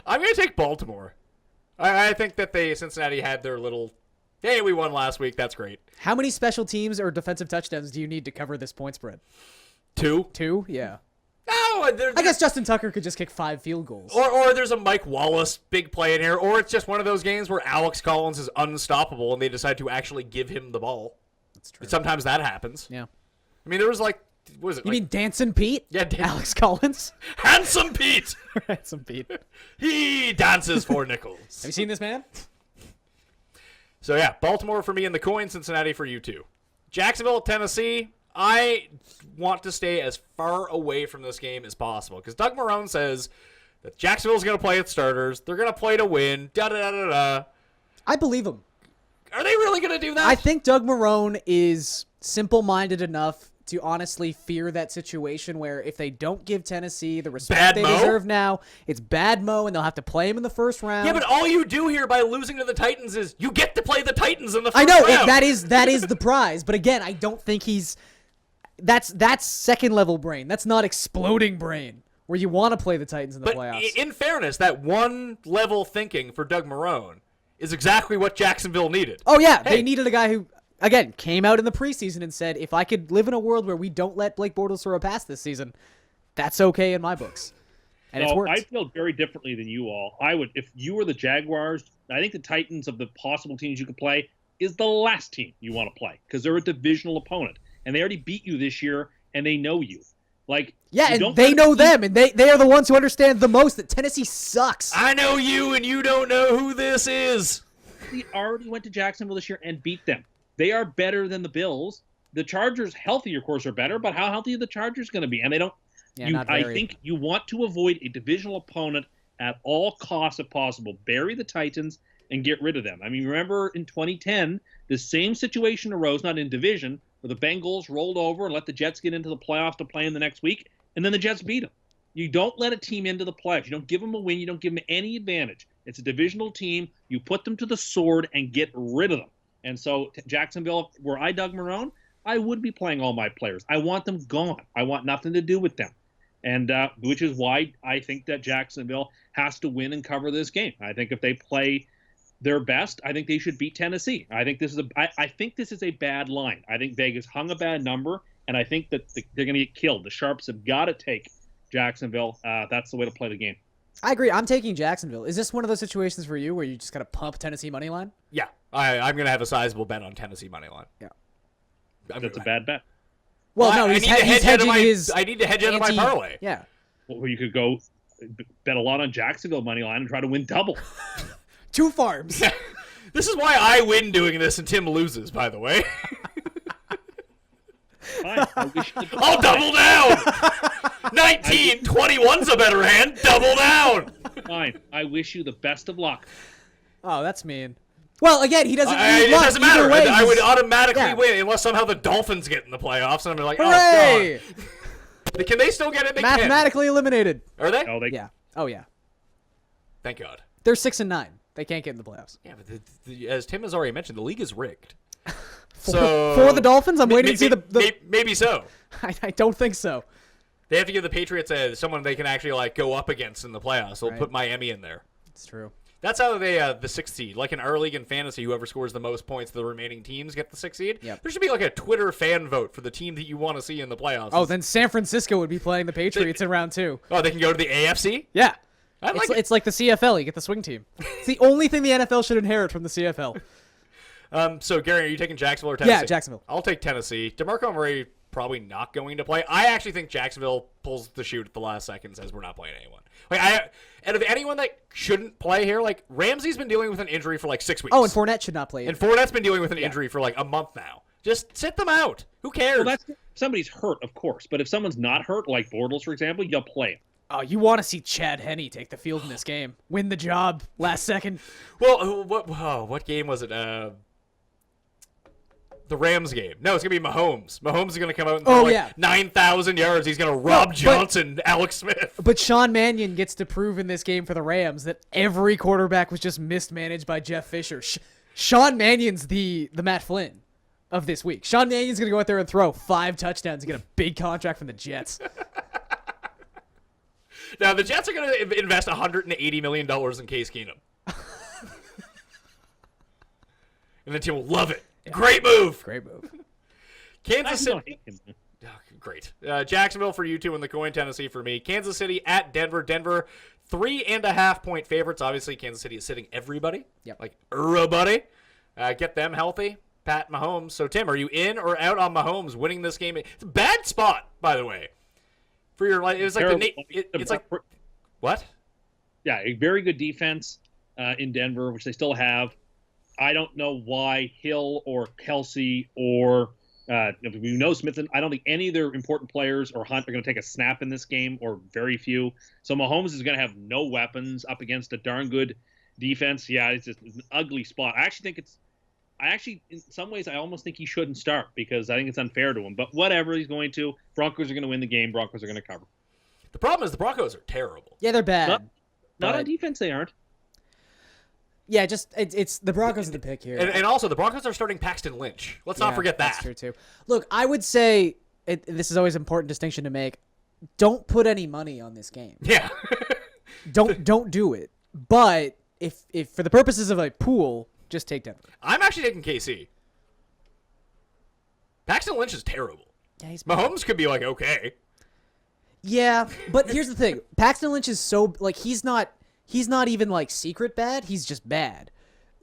S1: I'm going to take Baltimore. I think that Cincinnati had their little, hey, we won last week. That's great.
S2: How many special teams or defensive touchdowns do you need to cover this point spread?
S1: 2?
S2: 2? Yeah.
S1: No,
S2: I guess Justin Tucker could just kick 5 field goals.
S1: Or there's a Mike Wallace big play in here, or it's just one of those games where Alex Collins is unstoppable and they decide to actually give him the ball.
S2: That's true.
S1: Sometimes that happens.
S2: Yeah.
S1: I mean, there was what was it?
S2: You mean Dancing Pete?
S1: Yeah,
S2: Alex Collins?
S1: Handsome Pete!
S2: Handsome Pete.
S1: He dances for nickels.
S2: Have you seen this man?
S1: So yeah, Baltimore for me in the coin, Cincinnati for you too. Jacksonville, Tennessee. I want to stay as far away from this game as possible because Doug Marrone says that Jacksonville's going to play its starters. They're going to play to win. Da-da-da-da-da.
S2: I believe him.
S1: Are they really going to do that?
S2: I think Doug Marrone is simple-minded enough to honestly fear that situation where if they don't give Tennessee the respect they deserve now, it's bad Mo and they'll have to play him in the first round.
S1: Yeah, but all you do here by losing to the Titans is you get to play the Titans in the first
S2: I know
S1: round.
S2: that is the prize. But again, I don't think he's. That's second level brain. That's not exploding brain where you want to play the Titans in the playoffs.
S1: In fairness, that one level thinking for Doug Marrone is exactly what Jacksonville needed.
S2: Oh yeah,
S1: Hey.
S2: they needed a guy who, again, came out in the preseason and said, if I could live in a world where we don't let Blake Bortles throw a pass this season, that's okay in my books. And it's worked.
S3: I feel very differently than you all. I would, if you were the Jaguars, I think the Titans of the possible teams you could play is the last team you want to play because they're a divisional opponent. And they already beat you this year, and they know you.
S2: And they know them, and they are the ones who understand the most that Tennessee sucks.
S1: I know you, and you don't know who this is.
S3: They already went to Jacksonville this year and beat them. They are better than the Bills. The Chargers, healthy, of course, are better, but how healthy are the Chargers going to be? And they don't.
S2: Yeah, not
S3: I
S2: very.
S3: think you want to avoid a divisional opponent at all costs if possible. Bury the Titans and get rid of them. I mean, remember in 2010, the same situation arose, not in division, where the Bengals rolled over and let the Jets get into the playoffs to play in the next week, and then the Jets beat them. You don't let a team into the playoffs. You don't give them a win. You don't give them any advantage. It's a divisional team. You put them to the sword and get rid of them. And so Jacksonville, were I Doug Marrone, I would be playing all my players. I want them gone. I want nothing to do with them. And which is why I think that Jacksonville has to win and cover this game. I think if they play their best, I think they should beat Tennessee. I think this is a bad line. I think Vegas hung a bad number, and I think that they're going to get killed. The Sharps have got to take Jacksonville. That's the way to play the game.
S2: I agree. I'm taking Jacksonville. Is this one of those situations for you where you just got to pump Tennessee money line?
S1: Yeah, I'm going to have a sizable bet on Tennessee money line.
S2: Yeah.
S3: That's a bad bet.
S2: Well,
S1: I
S2: no,
S1: need
S2: he's
S1: to hedge out of
S2: hedging his.
S1: I need to hedge out of my parlay.
S2: Yeah.
S3: Well, you could go bet a lot on Jacksonville money line and try to win double.
S2: 2 farms.
S1: This is why I win doing this and Tim loses, by the way.
S3: Fine. I wish you the
S1: I'll double down. 19, 21's a better hand. Double down.
S3: Fine. I wish you the best of luck.
S2: Oh, that's mean. Well, again, he doesn't.
S1: It
S2: luck.
S1: doesn't matter.
S2: Way,
S1: I would automatically
S2: yeah.
S1: win unless somehow the Dolphins get in the playoffs, and I'm like,
S2: Hooray!
S1: oh god. Can they still get it? They
S2: Mathematically eliminated.
S1: can. Are they?
S3: Oh, they
S2: Yeah. Oh yeah.
S1: Thank God.
S2: They're 6-9. They can't get in the playoffs.
S1: Yeah, but as Tim has already mentioned, the league is rigged.
S2: For the Dolphins, I'm waiting to see the.
S1: Maybe so.
S2: I don't think so.
S1: They have to give the Patriots someone they can actually like go up against in the playoffs. They'll
S2: Right.
S1: put Miami in there.
S2: It's true.
S1: That's how they the 6th seed. Like in our league in fantasy, whoever scores the most points, the remaining teams get the 6th seed.
S2: Yep.
S1: There should be like a Twitter fan vote for the team that you want to see in the playoffs.
S2: Oh, then San Francisco would be playing the Patriots in round 2.
S1: Oh, they can go to the AFC.
S2: Yeah.
S1: I like it.
S2: It's like the CFL. You get the swing team. It's the only thing the NFL should inherit from the CFL.
S1: So Gary, are you taking Jacksonville or Tennessee?
S2: Yeah, Jacksonville.
S1: I'll take Tennessee. DeMarco Murray probably not going to play. I actually think Jacksonville pulls the shoot at the last second and says we're not playing anyone. Like out of anyone that shouldn't play here, like Ramsey's been dealing with an injury for like 6 weeks.
S2: Oh, and Fournette should not play.
S1: And Fournette's been dealing with an injury for like a month now. Just sit them out. Who cares?
S3: Well, that's somebody's hurt, of course. But if someone's not hurt, like Bortles, for example, you'll play him.
S2: Oh, you want to see Chad Henne take the field in this game, win the job last second.
S1: Well, what game was it? The Rams game. No, it's going to be Mahomes. Mahomes is going to come out and throw 9,000 yards. He's going to rob Johnson, Alex Smith.
S2: But Sean Mannion gets to prove in this game for the Rams that every quarterback was just mismanaged by Jeff Fisher. Sean Mannion's the Matt Flynn of this week. Sean Mannion's going to go out there and throw 5 touchdowns and get a big contract from the Jets.
S1: Now, the Jets are going to invest $180 million in Case Keenum. And the team will love it. Yeah. Great move.
S2: Great move.
S1: Kansas City. Oh, great. Jacksonville for you two and the coin. Tennessee for me. Kansas City at Denver. Denver 3.5-point favorites. Obviously, Kansas City is sitting everybody.
S2: Yep.
S1: Like everybody. Get them healthy. Pat Mahomes. So, Tim, are you in or out on Mahomes winning this game? It's a bad spot, by the way. For your life, it was like it's like what?
S3: Yeah, a very good defense in Denver, which they still have. I don't know why Hill or Kelsey or we know Smith. I don't think any of their important players or Hunt are going to take a snap in this game, or very few. So Mahomes is going to have no weapons up against a darn good defense. Yeah, it's just an ugly spot. I actually, in some ways, I almost think he shouldn't start because I think it's unfair to him. But whatever, he's going to. Broncos are going to win the game. Broncos are going to cover.
S1: The problem is the Broncos are terrible.
S2: Yeah, they're bad.
S3: Not on defense, they aren't.
S2: Yeah, just it's the Broncos are the pick here.
S1: And also, the Broncos are starting Paxton Lynch. Let's not forget that.
S2: That's true, too. Look, I would say, this is always an important distinction to make, don't put any money on this game.
S1: Yeah.
S2: Don't do it. But if for the purposes of a pool, just take Denver.
S1: I'm actually taking KC. Paxton Lynch is terrible.
S2: Yeah,
S1: Mahomes could be like, okay.
S2: Yeah, but here's the thing. Paxton Lynch is so, like, he's not even, like, secret bad. He's just bad.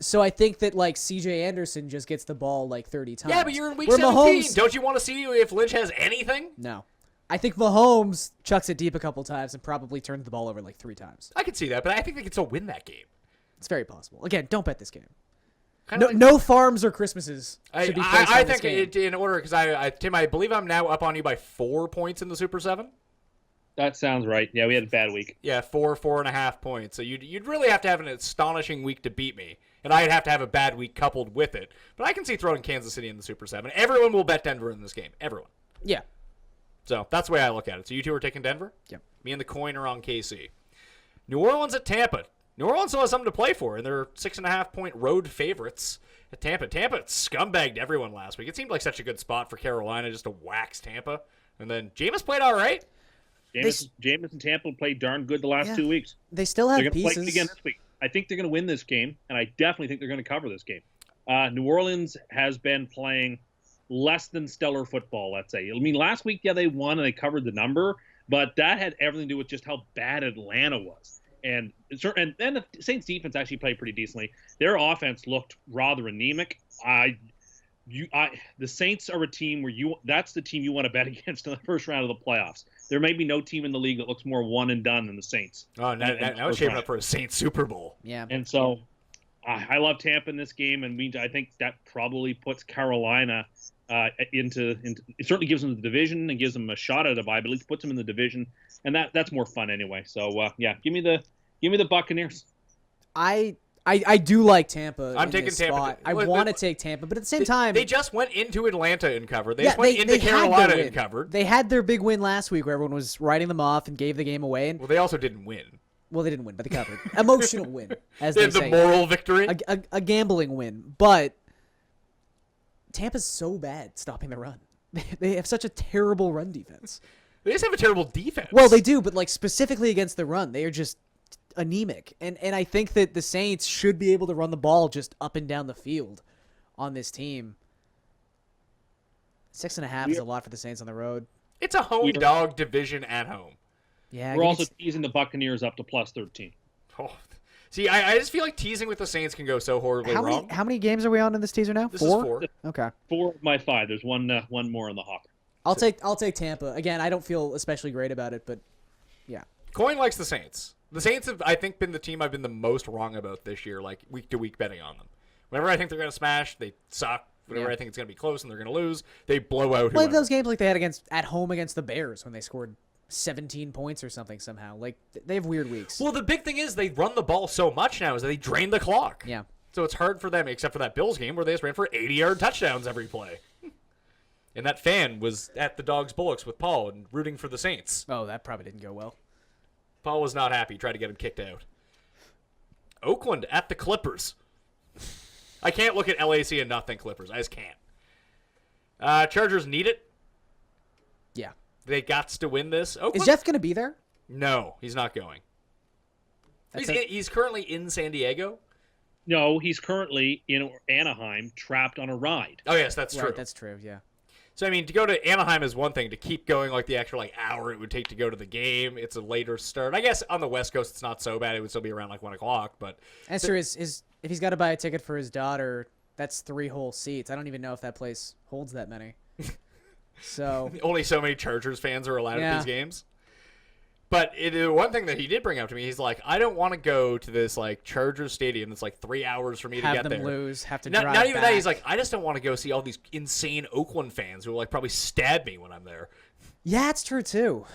S2: So I think that, like, C.J. Anderson just gets the ball, like, 30 times.
S1: Yeah, but you're in week
S2: Where
S1: 17.
S2: Mahomes,
S1: Don't you want to see if Lynch has anything?
S2: No. I think Mahomes chucks it deep a couple times and probably turns the ball over, like, 3 times.
S1: I could see that, but I think they could still win that game.
S2: It's very possible. Again, don't bet this game.
S1: Kinda
S2: No farms or Christmases should be placed
S1: I
S2: on this
S1: think
S2: game.
S1: in order, because Tim, I believe I'm now up on you by 4 points in the Super 7.
S3: That sounds right. Yeah, we had a bad week.
S1: Yeah, 4.5 points. So you'd really have to have an astonishing week to beat me, and I'd have to have a bad week coupled with it. But I can see throwing Kansas City in the Super 7. Everyone will bet Denver in this game. Everyone.
S2: Yeah.
S1: So that's the way I look at it. So you two are taking Denver?
S2: Yep.
S1: Me and the coin are on KC. New Orleans at Tampa. New Orleans still has something to play for, and they're 6.5-point road favorites at Tampa. Tampa scumbagged everyone last week. It seemed like such a good spot for Carolina just to wax Tampa. And then Jameis played all right.
S3: Jameis and Tampa played darn good the last 2 weeks.
S2: They still have
S3: They're going to
S2: pieces.
S3: play again this week. I think they're going to win this game, and I definitely think they're going to cover this game. New Orleans has been playing less than stellar football, let's say. I mean, last week, yeah, they won and they covered the number, but that had everything to do with just how bad Atlanta was. And then the Saints defense actually played pretty decently. Their offense looked rather anemic. The Saints are a team where that's the team you want to bet against in the first round of the playoffs. There may be no team in the league that looks more one and done than the Saints.
S1: Oh, now it's shaping up for a Saints Super Bowl.
S2: Yeah.
S3: And so I love Tampa in this game, and I think that probably puts Carolina into it certainly gives them the division and gives them a shot at a bye, but at least puts them in the division, and that's more fun anyway. So give me the Buccaneers.
S2: I do like Tampa.
S1: I'm taking Tampa.
S2: I want to take Tampa, but at the same time,
S1: they just went into Atlanta and covered. They just went into Carolina and covered.
S2: They had their big win last week where everyone was writing them off and gave the game away.
S1: Well, they also didn't win.
S2: Well, they didn't win, but they covered. Emotional win, as
S1: they
S2: they
S1: had
S2: say.
S1: The moral victory.
S2: A gambling win. But Tampa's so bad stopping the run. They have such a terrible run defense.
S1: They just have a terrible defense.
S2: Well, they do, but like specifically against the run, they are just anemic. And I think that the Saints should be able to run the ball just up and down the field on this team. 6.5 is a lot for the Saints on the road.
S1: It's a home dog division at home.
S2: Yeah,
S3: we're also teasing the Buccaneers up to plus 13.
S1: Oh. See, I just feel like teasing with the Saints can go so horribly wrong.
S2: How many games are we on in this teaser now?
S1: This is 4.
S2: Okay.
S3: 4 of my 5. There's one more in the hopper.
S2: I'll take Tampa. Again, I don't feel especially great about it, but yeah.
S1: Coin likes the Saints. The Saints have, I think, been the team I've been the most wrong about this year, like week to week betting on them. Whenever I think they're going to smash, they suck. Whenever I think it's going to be close and they're going to lose, they blow out.
S2: Play those games like they had at home against the Bears when they scored 17 points or something somehow. Like, they have weird weeks.
S1: Well, the big thing is they run the ball so much now is that they drain the clock.
S2: Yeah.
S1: So it's hard for them, except for that Bills game where they just ran for 80-yard touchdowns every play. And that fan was at the Dogs Bullocks with Paul and rooting for the Saints.
S2: Oh, that probably didn't go well.
S1: Paul was not happy. Tried to get him kicked out. Oakland at the Clippers. I can't look at LAC and not think Clippers. I just can't. Chargers need it.
S2: Yeah.
S1: They got to win this. Oakland?
S2: Is Jeff going to be there?
S1: No, he's not going. He's currently in San Diego.
S3: No, he's currently in Anaheim, trapped on a ride.
S1: Oh, yes, that's true.
S2: Right, that's true, yeah.
S1: So, I mean, to go to Anaheim is one thing. To keep going like the extra hour it would take to go to the game, it's a later start. I guess on the West Coast it's not so bad. It would still be around 1 o'clock. But
S2: Esther, if he's got to buy a ticket for his daughter, that's 3 whole seats. I don't even know if that place holds that many. So
S1: only so many Chargers fans are allowed at these games. But one thing that he did bring up to me, he's like, I don't want to go to this Chargers stadium. It's 3 hours for me to get there.
S2: Have them lose, have to drive
S1: Not even
S2: back.
S1: that. He's like, I just don't want to go see all these insane Oakland fans who will probably stab me when I'm there.
S2: Yeah, it's true too.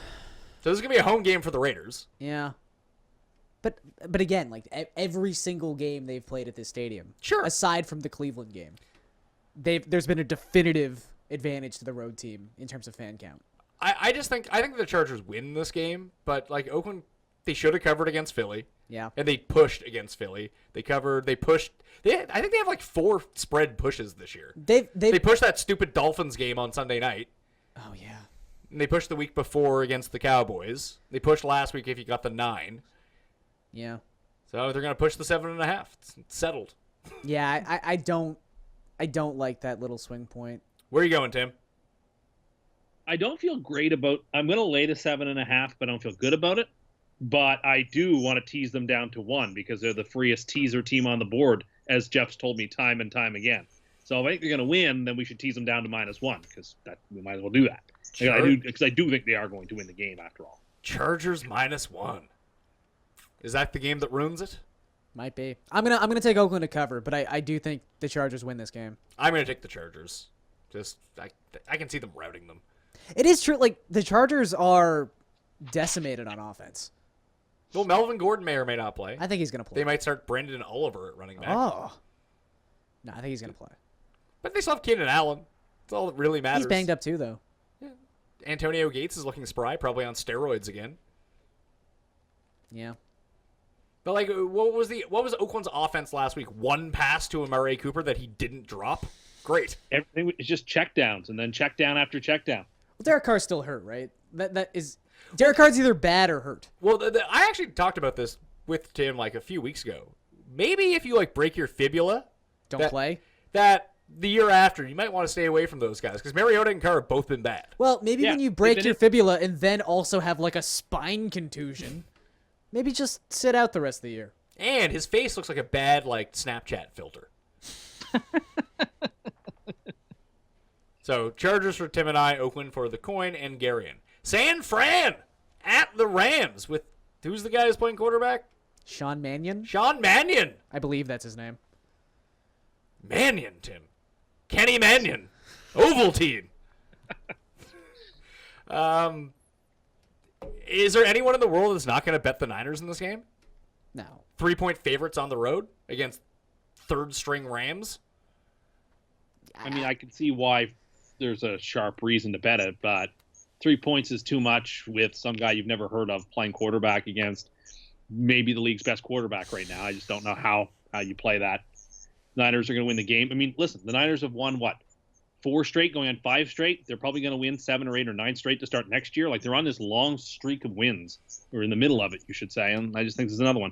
S1: So this is gonna be a home game for the Raiders.
S2: Yeah. But again, every single game they've played at this stadium,
S1: sure,
S2: aside from the Cleveland game, there's been a definitive advantage to the road team in terms of fan count.
S1: I think the Chargers win this game, but Oakland, they should have covered against Philly.
S2: Yeah.
S1: And they pushed against Philly. They pushed. I think they have 4 spread pushes this year. They pushed that stupid Dolphins game on Sunday night.
S2: Oh yeah.
S1: And they pushed the week before against the Cowboys. They pushed last week if you got the 9.
S2: Yeah.
S1: So they're gonna push the 7.5. It's settled.
S2: Yeah, I don't like that little swing point.
S1: Where are you going, Tim?
S3: I don't feel great about. I'm going to lay the 7.5, but I don't feel good about it. But I do want to tease them down to 1 because they're the freest teaser team on the board, as Jeff's told me time and time again. So if I think they're going to win, then we should tease them down to -1 because we might as well do that. Because I do think they are going to win the game after all.
S1: Chargers -1. Is that the game that ruins it?
S2: Might be. I'm gonna take Oakland to cover, but I do think the Chargers win this game.
S1: I'm gonna take the Chargers. I can see them routing them.
S2: It is true. The Chargers are decimated on offense.
S1: Well, Melvin Gordon may or may not play.
S2: I think he's going to play.
S1: They might start Brendan Oliver at running back.
S2: Oh. No, I think he's going to play.
S1: But they still have Keenan Allen. That's all that really matters.
S2: He's banged up too, though.
S1: Yeah. Antonio Gates is looking spry, probably on steroids again.
S2: Yeah.
S1: But like, what was Oakland's offense last week? One pass to a Murray Cooper that he didn't drop. Great.
S3: Everything is just check downs and then check down after check down.
S2: Well, Derek Carr's still hurt, right? That is Derek Carr's either bad or hurt.
S1: Well, I actually talked about this with Tim like a few weeks ago. Maybe if you like break your fibula,
S2: Don't play.
S1: That the year after, you might want to stay away from those guys because Mariota and Carr have both been bad.
S2: Well, maybe
S3: Yeah,
S2: when you break your fibula and then also have like a spine contusion, maybe just sit out the rest of the year.
S1: And his face looks like a bad like Snapchat filter. So Chargers for Tim and I, Oakland for the coin, and Garion. San Fran at the Rams with who's the guy who's playing quarterback?
S2: Sean Mannion?
S1: Sean Mannion.
S2: I believe that's his name.
S1: Mannion, Tim. Kenny Mannion. Ovaltine. Is there anyone in the world that's not going to bet the Niners in this game?
S2: No.
S1: 3-point favorites on the road against third-string Rams?
S3: I mean, I can see why there's a sharp reason to bet it, but 3 points is too much with some guy you've never heard of playing quarterback against maybe the league's best quarterback right now. I just don't know how you play that. Niners are going to win the game. I mean, listen, the Niners have won, 4 straight, going on 5 straight? They're probably going to win 7 or 8 or 9 straight to start next year. Like, they're on this long streak of wins, or in the middle of it, you should say, and I just think this is another one.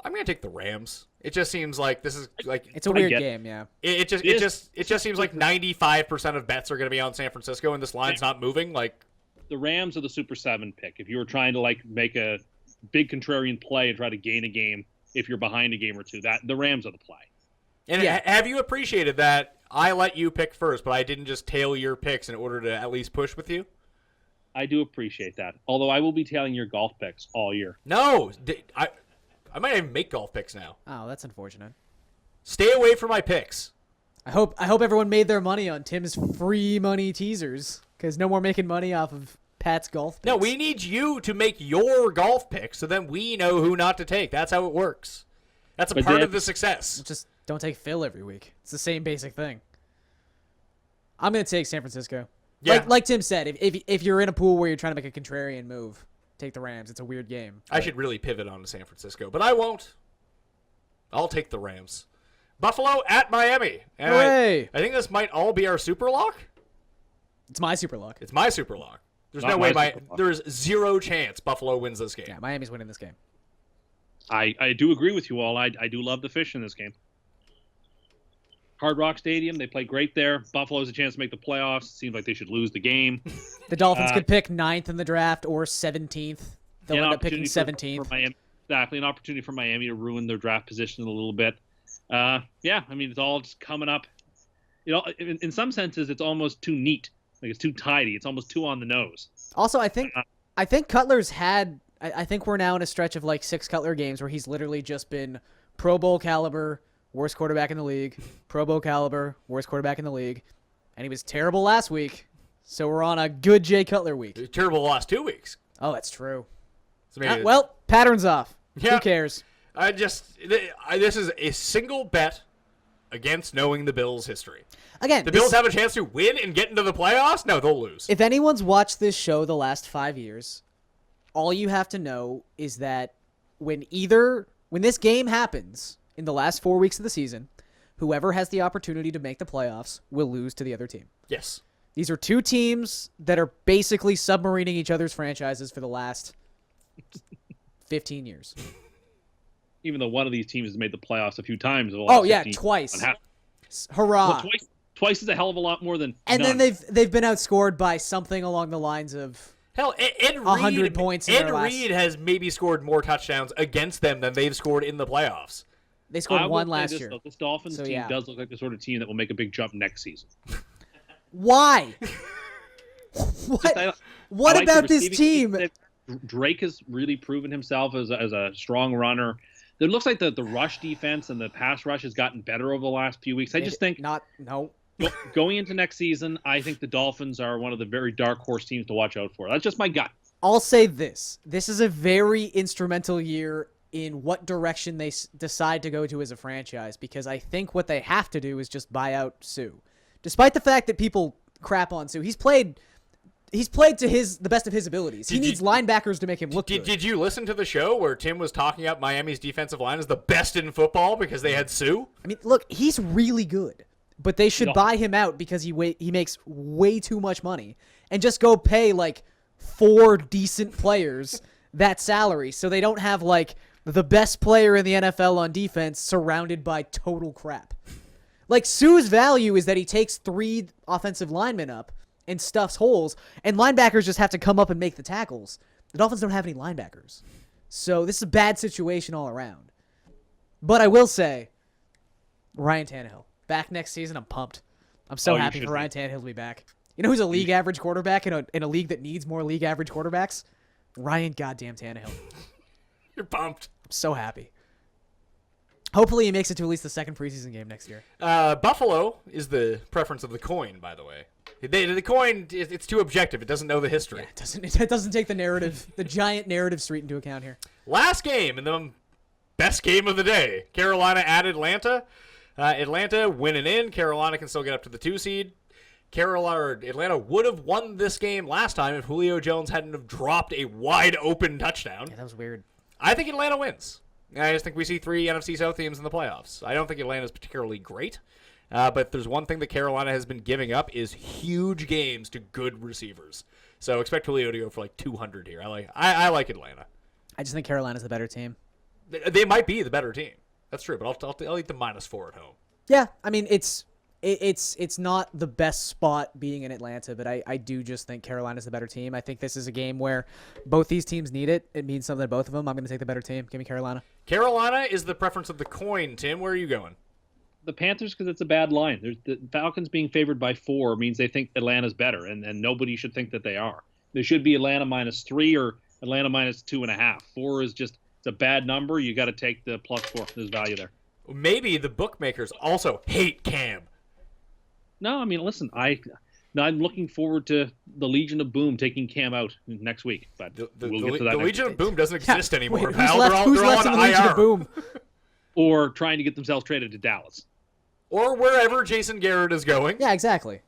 S1: I'm going to take the Rams. It just seems like this is like
S2: It's a weird game, yeah.
S1: It just seems like 95% of bets are going to be on San Francisco, and this line's not moving. Like,
S3: the Rams are the Super 7 pick. If you were trying to like make a big contrarian play and try to gain a game, if you're behind a game or two, that the Rams are the play.
S1: And have you appreciated that I let you pick first, but I didn't just tail your picks in order to at least push with you?
S3: I do appreciate that. Although I will be tailing your golf picks all year.
S1: No, I might even make golf picks now.
S2: Oh, that's unfortunate.
S1: Stay away from my picks.
S2: I hope everyone made their money on Tim's free money teasers, because no more making money off of Pat's golf picks.
S1: No, we need you to make your golf picks so then we know who not to take. That's how it works. That's a part of the success.
S2: Just don't take Phil every week. It's the same basic thing. I'm going to take San Francisco.
S1: Yeah.
S2: Like Tim said, if you're in a pool where you're trying to make a contrarian move, take the Rams. It's a weird game.
S1: I should really pivot on to San Francisco, but I won't. I'll take the Rams. Buffalo at Miami. And
S2: Hooray!
S1: I think this might all be our super lock.
S2: It's my super luck.
S1: It's my super lock. There's
S3: Not
S1: no way
S3: my super lock.
S1: there's zero chance Buffalo wins this game.
S2: Yeah, Miami's winning this game.
S3: I do agree with you all. I do love the fish in this game. Hard Rock Stadium, they play great there. Buffalo has a chance to make the playoffs. Seems like they should lose the game.
S2: The Dolphins could pick 9th in the draft or 17th. They'll end up picking
S3: opportunity
S2: 17th.
S3: for Miami, exactly, an opportunity for Miami to ruin their draft position a little bit. Yeah, I mean, it's all just coming up. You know, in some senses, it's almost too neat. Like, it's too tidy. It's almost too on the nose.
S2: Also, I think Cutler's had. I think we're now in a stretch of like 6 Cutler games where he's literally just been Pro Bowl caliber, worst quarterback in the league, Pro Bowl caliber, worst quarterback in the league, and he was terrible last week. So we're on a good Jay Cutler week.
S1: Terrible lost 2 weeks.
S2: Oh, that's true.
S1: So maybe
S2: Well, pattern's off.
S1: Yeah.
S2: Who cares?
S1: This is a single bet against knowing the Bills' history.
S2: Again,
S1: The Bills have a chance to win and get into the playoffs? No, they'll lose.
S2: if anyone's watched this show the last 5 years, all you have to know is that when this game happens in the last 4 weeks of the season, whoever has the opportunity to make the playoffs will lose to the other team.
S1: Yes.
S2: These are 2 teams that are basically submarining each other's franchises for the last 15 years.
S3: Even though one of these teams has made the playoffs a few times.
S2: Oh, yeah, twice. Hurrah.
S3: Well, twice is a hell of a lot more than
S2: And
S3: none.
S2: then they've been outscored by something along the lines of
S1: Hell, Ed
S2: 100
S1: Reed,
S2: points in
S1: Ed
S2: their last-
S1: Reed has maybe scored more touchdowns against them than they've scored in the playoffs.
S2: they scored
S3: I will
S2: 1
S3: say
S2: last
S3: this,
S2: year.
S3: though, this Dolphins
S2: So,
S3: team
S2: yeah.
S3: does look like the sort of team that will make a big jump next season.
S2: Why?
S3: Just, I
S2: What
S3: like the
S2: about this
S3: receiving
S2: team?
S3: Drake has really proven himself as a strong runner. It looks like the rush defense and the pass rush has gotten better over the last few weeks. I just think
S2: No.
S3: going into next season, I think the Dolphins are one of the very dark horse teams to watch out for. That's just my gut.
S2: I'll say this. This is a very instrumental year in what direction they decide to go to as a franchise, because I think what they have to do is just buy out Sue. Despite the fact that people crap on Sue, he's played he's played to the best of his abilities. He needs linebackers to make him look good.
S1: Did you listen to the show where Tim was talking up Miami's defensive line as the best in football because they had Sue?
S2: I mean, look, he's really good, but they should buy him out because he makes way too much money and just go pay like 4 decent players that salary so they don't have like the best player in the NFL on defense surrounded by total crap. Like, Sue's value is that he takes 3 offensive linemen up and stuffs holes, and linebackers just have to come up and make the tackles. The Dolphins don't have any linebackers. So this is a bad situation all around. But I will say, Ryan Tannehill, back next season, I'm pumped. I'm so happy for Ryan Tannehill to be back. You know who's a league average quarterback in a league that needs more league average quarterbacks? Ryan goddamn Tannehill.
S1: You're pumped.
S2: I'm so happy. Hopefully he makes it to at least the second preseason game next year.
S1: Buffalo is the preference of the coin, by the way. The coin, it's too objective. It doesn't know the history.
S2: Yeah, it doesn't take the narrative, the giant narrative street into account here.
S1: Last game, and the best game of the day. Carolina at Atlanta. Atlanta winning in. Carolina can still get up to the 2 seed. Atlanta would have won this game last time if Julio Jones hadn't have dropped a wide open touchdown.
S2: Yeah, that was weird.
S1: I think Atlanta wins. I just think we see 3 NFC South teams in the playoffs. I don't think Atlanta's particularly great. But there's one thing that Carolina has been giving up is huge games to good receivers. So expect Julio to go for like 200 here. I like Atlanta.
S2: I just think Carolina's the better team.
S1: They might be the better team. That's true, but I'll eat the -4 at home.
S2: Yeah, I mean it's not the best spot being in Atlanta, but I do just think Carolina's the better team. I think this is a game where both these teams need it. It means something to both of them. I'm going to take the better team. Give me Carolina.
S1: Carolina is the preference of the coin. Tim, where are you going?
S3: The Panthers, because it's a bad line. The Falcons being favored by 4 means they think Atlanta's better, and nobody should think that they are. There should be Atlanta -3 or Atlanta -2.5. 4 is just, it's a bad number. You got to take the +4. There's value there.
S1: Maybe the bookmakers also hate Cam.
S3: No, I mean, listen, I'm looking forward to the Legion of Boom taking Cam out next week. But
S1: The
S3: we'll get to that next
S1: Legion of Boom doesn't exist anymore,
S2: Wait,
S1: pal.
S2: who's
S1: they're all
S2: left
S1: on
S2: in the Legion
S1: IR.
S2: of Boom?
S3: Or trying to get themselves traded to Dallas.
S1: Or wherever Jason Garrett is going.
S2: Yeah, exactly.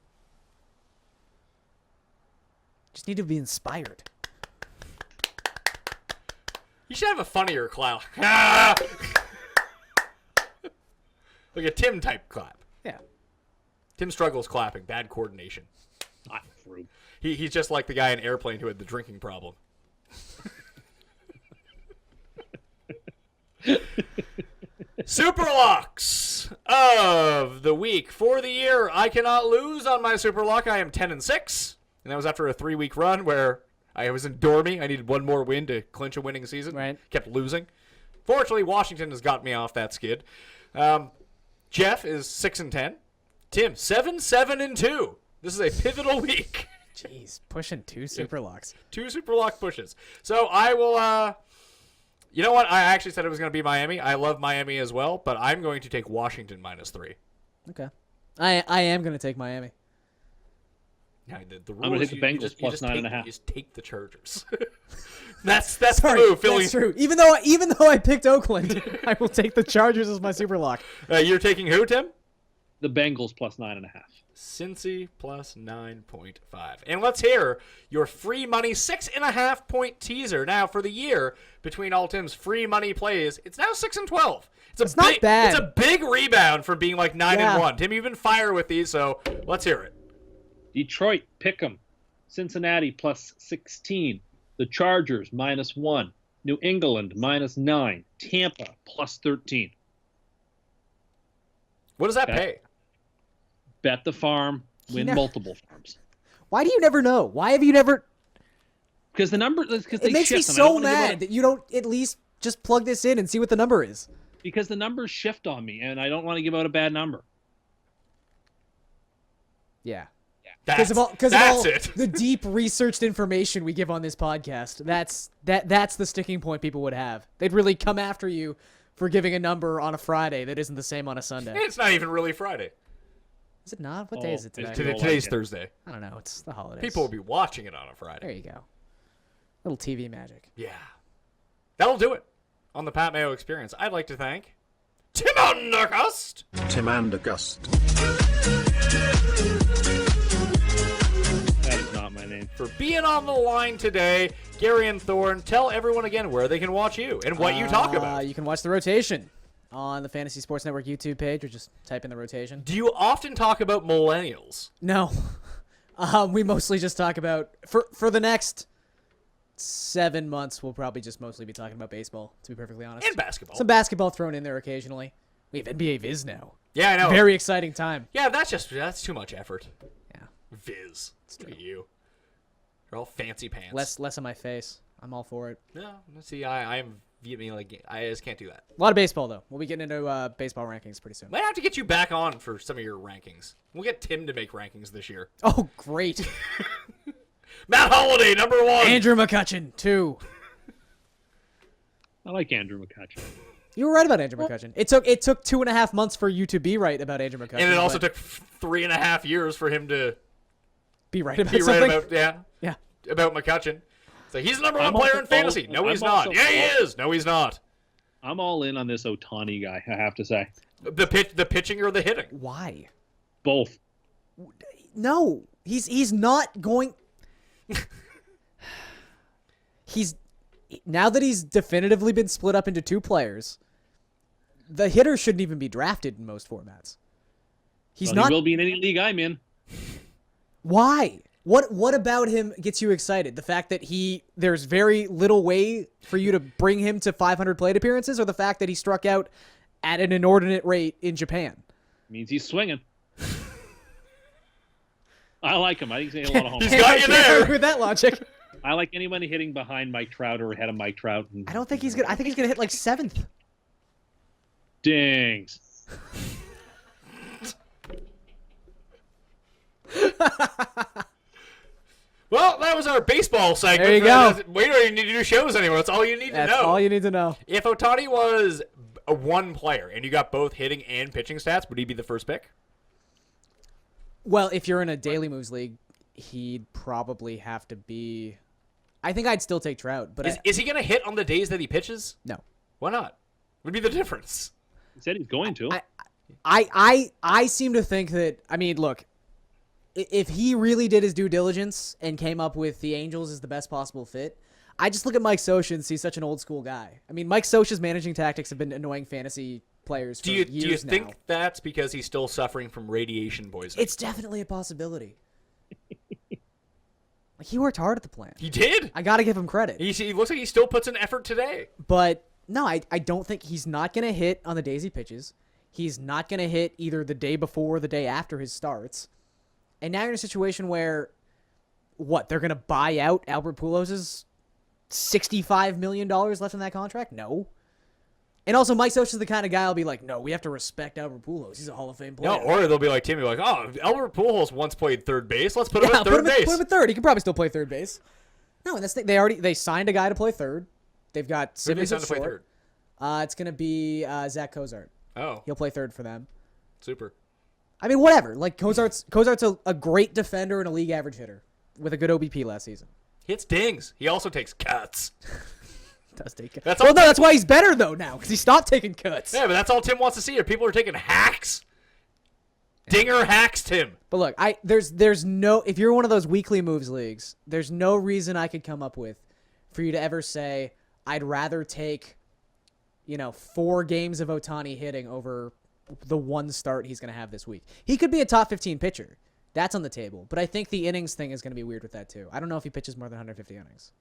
S2: Just need to be inspired.
S1: You should have a funnier clap. Like a Tim type clap.
S2: Yeah.
S1: Tim struggles clapping. Bad coordination.
S3: Not true.
S1: He's just like the guy in Airplane who had the drinking problem. Superlocks of the week. For the year, I cannot lose on my Superlock. I am 10-6. And that was after a 3-week run where I was in Dormy. I needed one more win to clinch a winning season.
S2: Right.
S1: Kept losing. Fortunately, Washington has got me off that skid. Jeff is 6-10. Tim, 7-2. This is a pivotal week.
S2: Jeez, pushing 2 Superlocks.
S1: 2 Superlock pushes. So I will, you know what? I actually said it was going to be Miami. I love Miami as well, but I'm going to take Washington -3.
S2: Okay. I am going to take Miami.
S1: Now, the rule
S3: I'm going to
S1: is
S3: hit the
S1: you
S3: Bengals
S1: just
S3: plus
S1: take,
S3: 9.5.
S1: You just take the Chargers. that's
S2: Sorry,
S1: the move, Philly.
S2: that's true. Even though I picked Oakland, I will take the Chargers as my Superlock.
S1: You're taking who, Tim?
S3: The Bengals plus 9.5.
S1: Cincy plus 9.5. And let's hear your free money 6.5-point teaser. Now, for the year, between all Tim's free money plays, it's now 6-12. It's
S2: not bad.
S1: It's a big rebound from being like 9-1. Tim, you've been fire with these, so let's hear it.
S3: Detroit, Pick'em. Cincinnati plus 16. The Chargers -1. New England -9. Tampa plus 13.
S1: What does that pay?
S3: Bet the farm, win multiple farms.
S2: Why do you never know? Why have you never...
S3: Because the number, because
S2: It makes me so mad that you don't at least just plug this in and see what the number is.
S3: Because the numbers shift on me, and I don't want to give out a bad number.
S2: Yeah.
S1: That's
S2: Because of all
S1: it.
S2: the deep researched information we give on this podcast, that's the sticking point people would have. They'd really come after you for giving a number on a Friday that isn't the same on a Sunday.
S1: It's not even really Friday.
S2: Is it not? What day is it today?
S1: Today's Thursday.
S2: I don't know. It's the holidays.
S1: People will be watching it on a Friday.
S2: There you go. Little TV magic.
S1: Yeah. That'll do it on the Pat Mayo Experience. I'd like to thank Tim Undergust.
S5: Tim Undergust.
S3: That is not my name. name.
S1: for being on the line today. Garion Thorne, tell everyone again where they can watch you and what you talk about.
S2: You can watch The Rotation on the Fantasy Sports Network YouTube page, or just type in The Rotation.
S1: Do you often talk about millennials?
S2: No. We mostly just talk about, for the next 7 months, we'll probably just mostly be talking about baseball, to be perfectly honest.
S1: And basketball.
S2: Some basketball thrown in there occasionally. We have NBA Viz now.
S1: Yeah, I know.
S2: Very exciting time.
S1: Yeah, that's too much effort.
S2: Yeah.
S1: Viz. Look at you. You're all fancy pants.
S2: Less on my face. I'm all for it.
S1: No, see, I just can't do that.
S2: A lot of baseball, though. We'll be getting into baseball rankings pretty soon.
S1: Might have to get you back on for some of your rankings. We'll get Tim to make rankings this year.
S2: Oh, great.
S1: Matt Holliday, number 1.
S2: Andrew McCutcheon, 2.
S3: I like Andrew McCutcheon.
S2: You were right about Andrew McCutcheon. It took 2.5 months for you to be right about Andrew McCutcheon.
S1: And it also took 3.5 years for him to
S2: be right about
S1: be
S2: something.
S1: right about about McCutcheon. So he's the number 1
S3: I'm
S1: player
S3: also
S1: in fantasy.
S3: all-
S1: No,
S3: I'm
S1: he's not.
S3: also
S1: Yeah, he
S3: all-
S1: is. No, he's not.
S3: I'm all in on this Ohtani guy, I have to say.
S1: The pitching or the hitting?
S2: Why?
S3: Both.
S2: No, he's not going. He's now that he's definitively been split up into 2 players. The hitter shouldn't even be drafted in most formats. He's
S3: Well,
S2: not.
S3: He will be in any league I'm in.
S2: Why? What about him gets you excited? The fact that there's very little way for you to bring him to 500 plate appearances, or the fact that he struck out at an inordinate rate in Japan?
S3: Means he's swinging. I like him. I think he's hitting a lot of home
S1: He's
S3: runs.
S1: got you there.
S2: With that logic,
S3: I like anybody hitting behind Mike Trout or ahead of Mike Trout.
S2: I don't think he's gonna. I think he's gonna hit like 7th.
S3: Dings.
S1: Well, that was our baseball segment.
S2: There you go.
S1: We don't even need to do shows anymore. That's all you need
S2: That's
S1: to know.
S2: all you need to know.
S1: If Ohtani was a 1 player and you got both hitting and pitching stats, would he be the first pick?
S2: Well, if you're in a daily moves league, he'd probably have to be. I think I'd still take Trout, but
S1: Is he going to hit on the days that he pitches?
S2: no.
S1: Why not? Would be the difference.
S3: He said he's going to.
S2: I seem to think that. I mean, look, if he really did his due diligence and came up with the Angels as the best possible fit, I just look at Mike Scioscia and see such an old school guy. I mean, Mike Scioscia's managing tactics have been annoying fantasy players for years now.
S1: Do you think that's because he's still suffering from radiation poisoning?
S2: It's definitely a possibility. Like, he worked hard at the plant.
S1: He did.
S2: I got to give him credit.
S1: He looks like he still puts in effort today.
S2: But no, I don't think he's not going to hit on the days he pitches. He's not going to hit either the day before or the day after his starts. And now you're in a situation where, they're going to buy out Albert Pujols' $65 million left in that contract? No. And also, Mike Scioscia's the kind of guy I'll be like, no, we have to respect Albert Pujols. He's a Hall of Fame player.
S1: No, or they'll be like Timmy, like, oh, Albert Pujols once played third base. Let's put him at third base.
S2: Put him at third. He can probably still play third base. No, and that's they signed a guy to play third. They've got
S1: Who did they
S2: Simmons
S1: sign
S2: at
S1: to play
S2: short.
S1: third?
S2: It's going to be Zach Cozart.
S1: Oh,
S2: He'll play third for them.
S1: super.
S2: I mean, whatever. Like, Cozart's a great defender and a league average hitter with a good OBP last season.
S1: Hits dings. He also takes cuts.
S2: Does take cuts.
S1: That's
S2: Well,
S1: all-
S2: no, that's why he's better, though, now, because he stopped taking cuts.
S1: Yeah, but that's all Tim wants to see. If people are taking hacks, Dinger hacks Tim.
S2: But look, there's no, if you're one of those weekly moves leagues, there's no reason I could come up with for you to ever say, I'd rather take, 4 games of Ohtani hitting over the 1 start he's going to have this week. He could be a top 15 pitcher. That's on the table. But I think the innings thing is going to be weird with that, too. I don't know if he pitches more than 150 innings.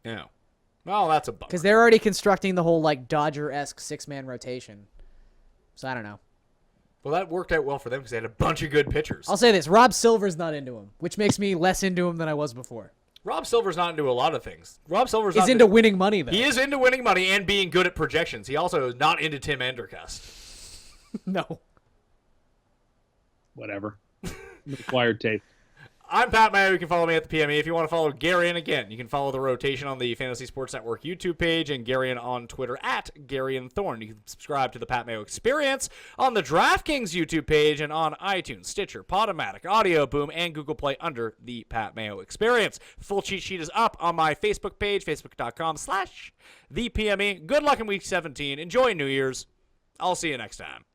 S1: Yeah. Well, that's a bummer.
S2: Because they're already constructing the whole, Dodger-esque 6-man rotation. So I don't know.
S1: Well, that worked out well for them because they had a bunch of good pitchers.
S2: I'll say this. Rob Silver's not into him, which makes me less into him than I was before.
S1: Rob Silver's not into a lot of things. Rob Silver's
S2: He's
S1: not
S2: into winning money, though.
S1: He is into winning money and being good at projections. He also is not into Tim Andercust.
S2: No.
S3: Whatever. Required tape.
S1: I'm Pat Mayo. You can follow me at the PME. If you want to follow Garion again, you can follow The Rotation on the Fantasy Sports Network YouTube page and Garion on Twitter at Garion Thorne. You can subscribe to the Pat Mayo Experience on the Draftkings YouTube page and on iTunes, Stitcher, Podomatic, Audio Boom, and Google Play under the Pat Mayo Experience. The full cheat sheet is up on my Facebook page, facebook.com/ThePME. Good luck in Week 17. Enjoy New Year's. I'll see you next time.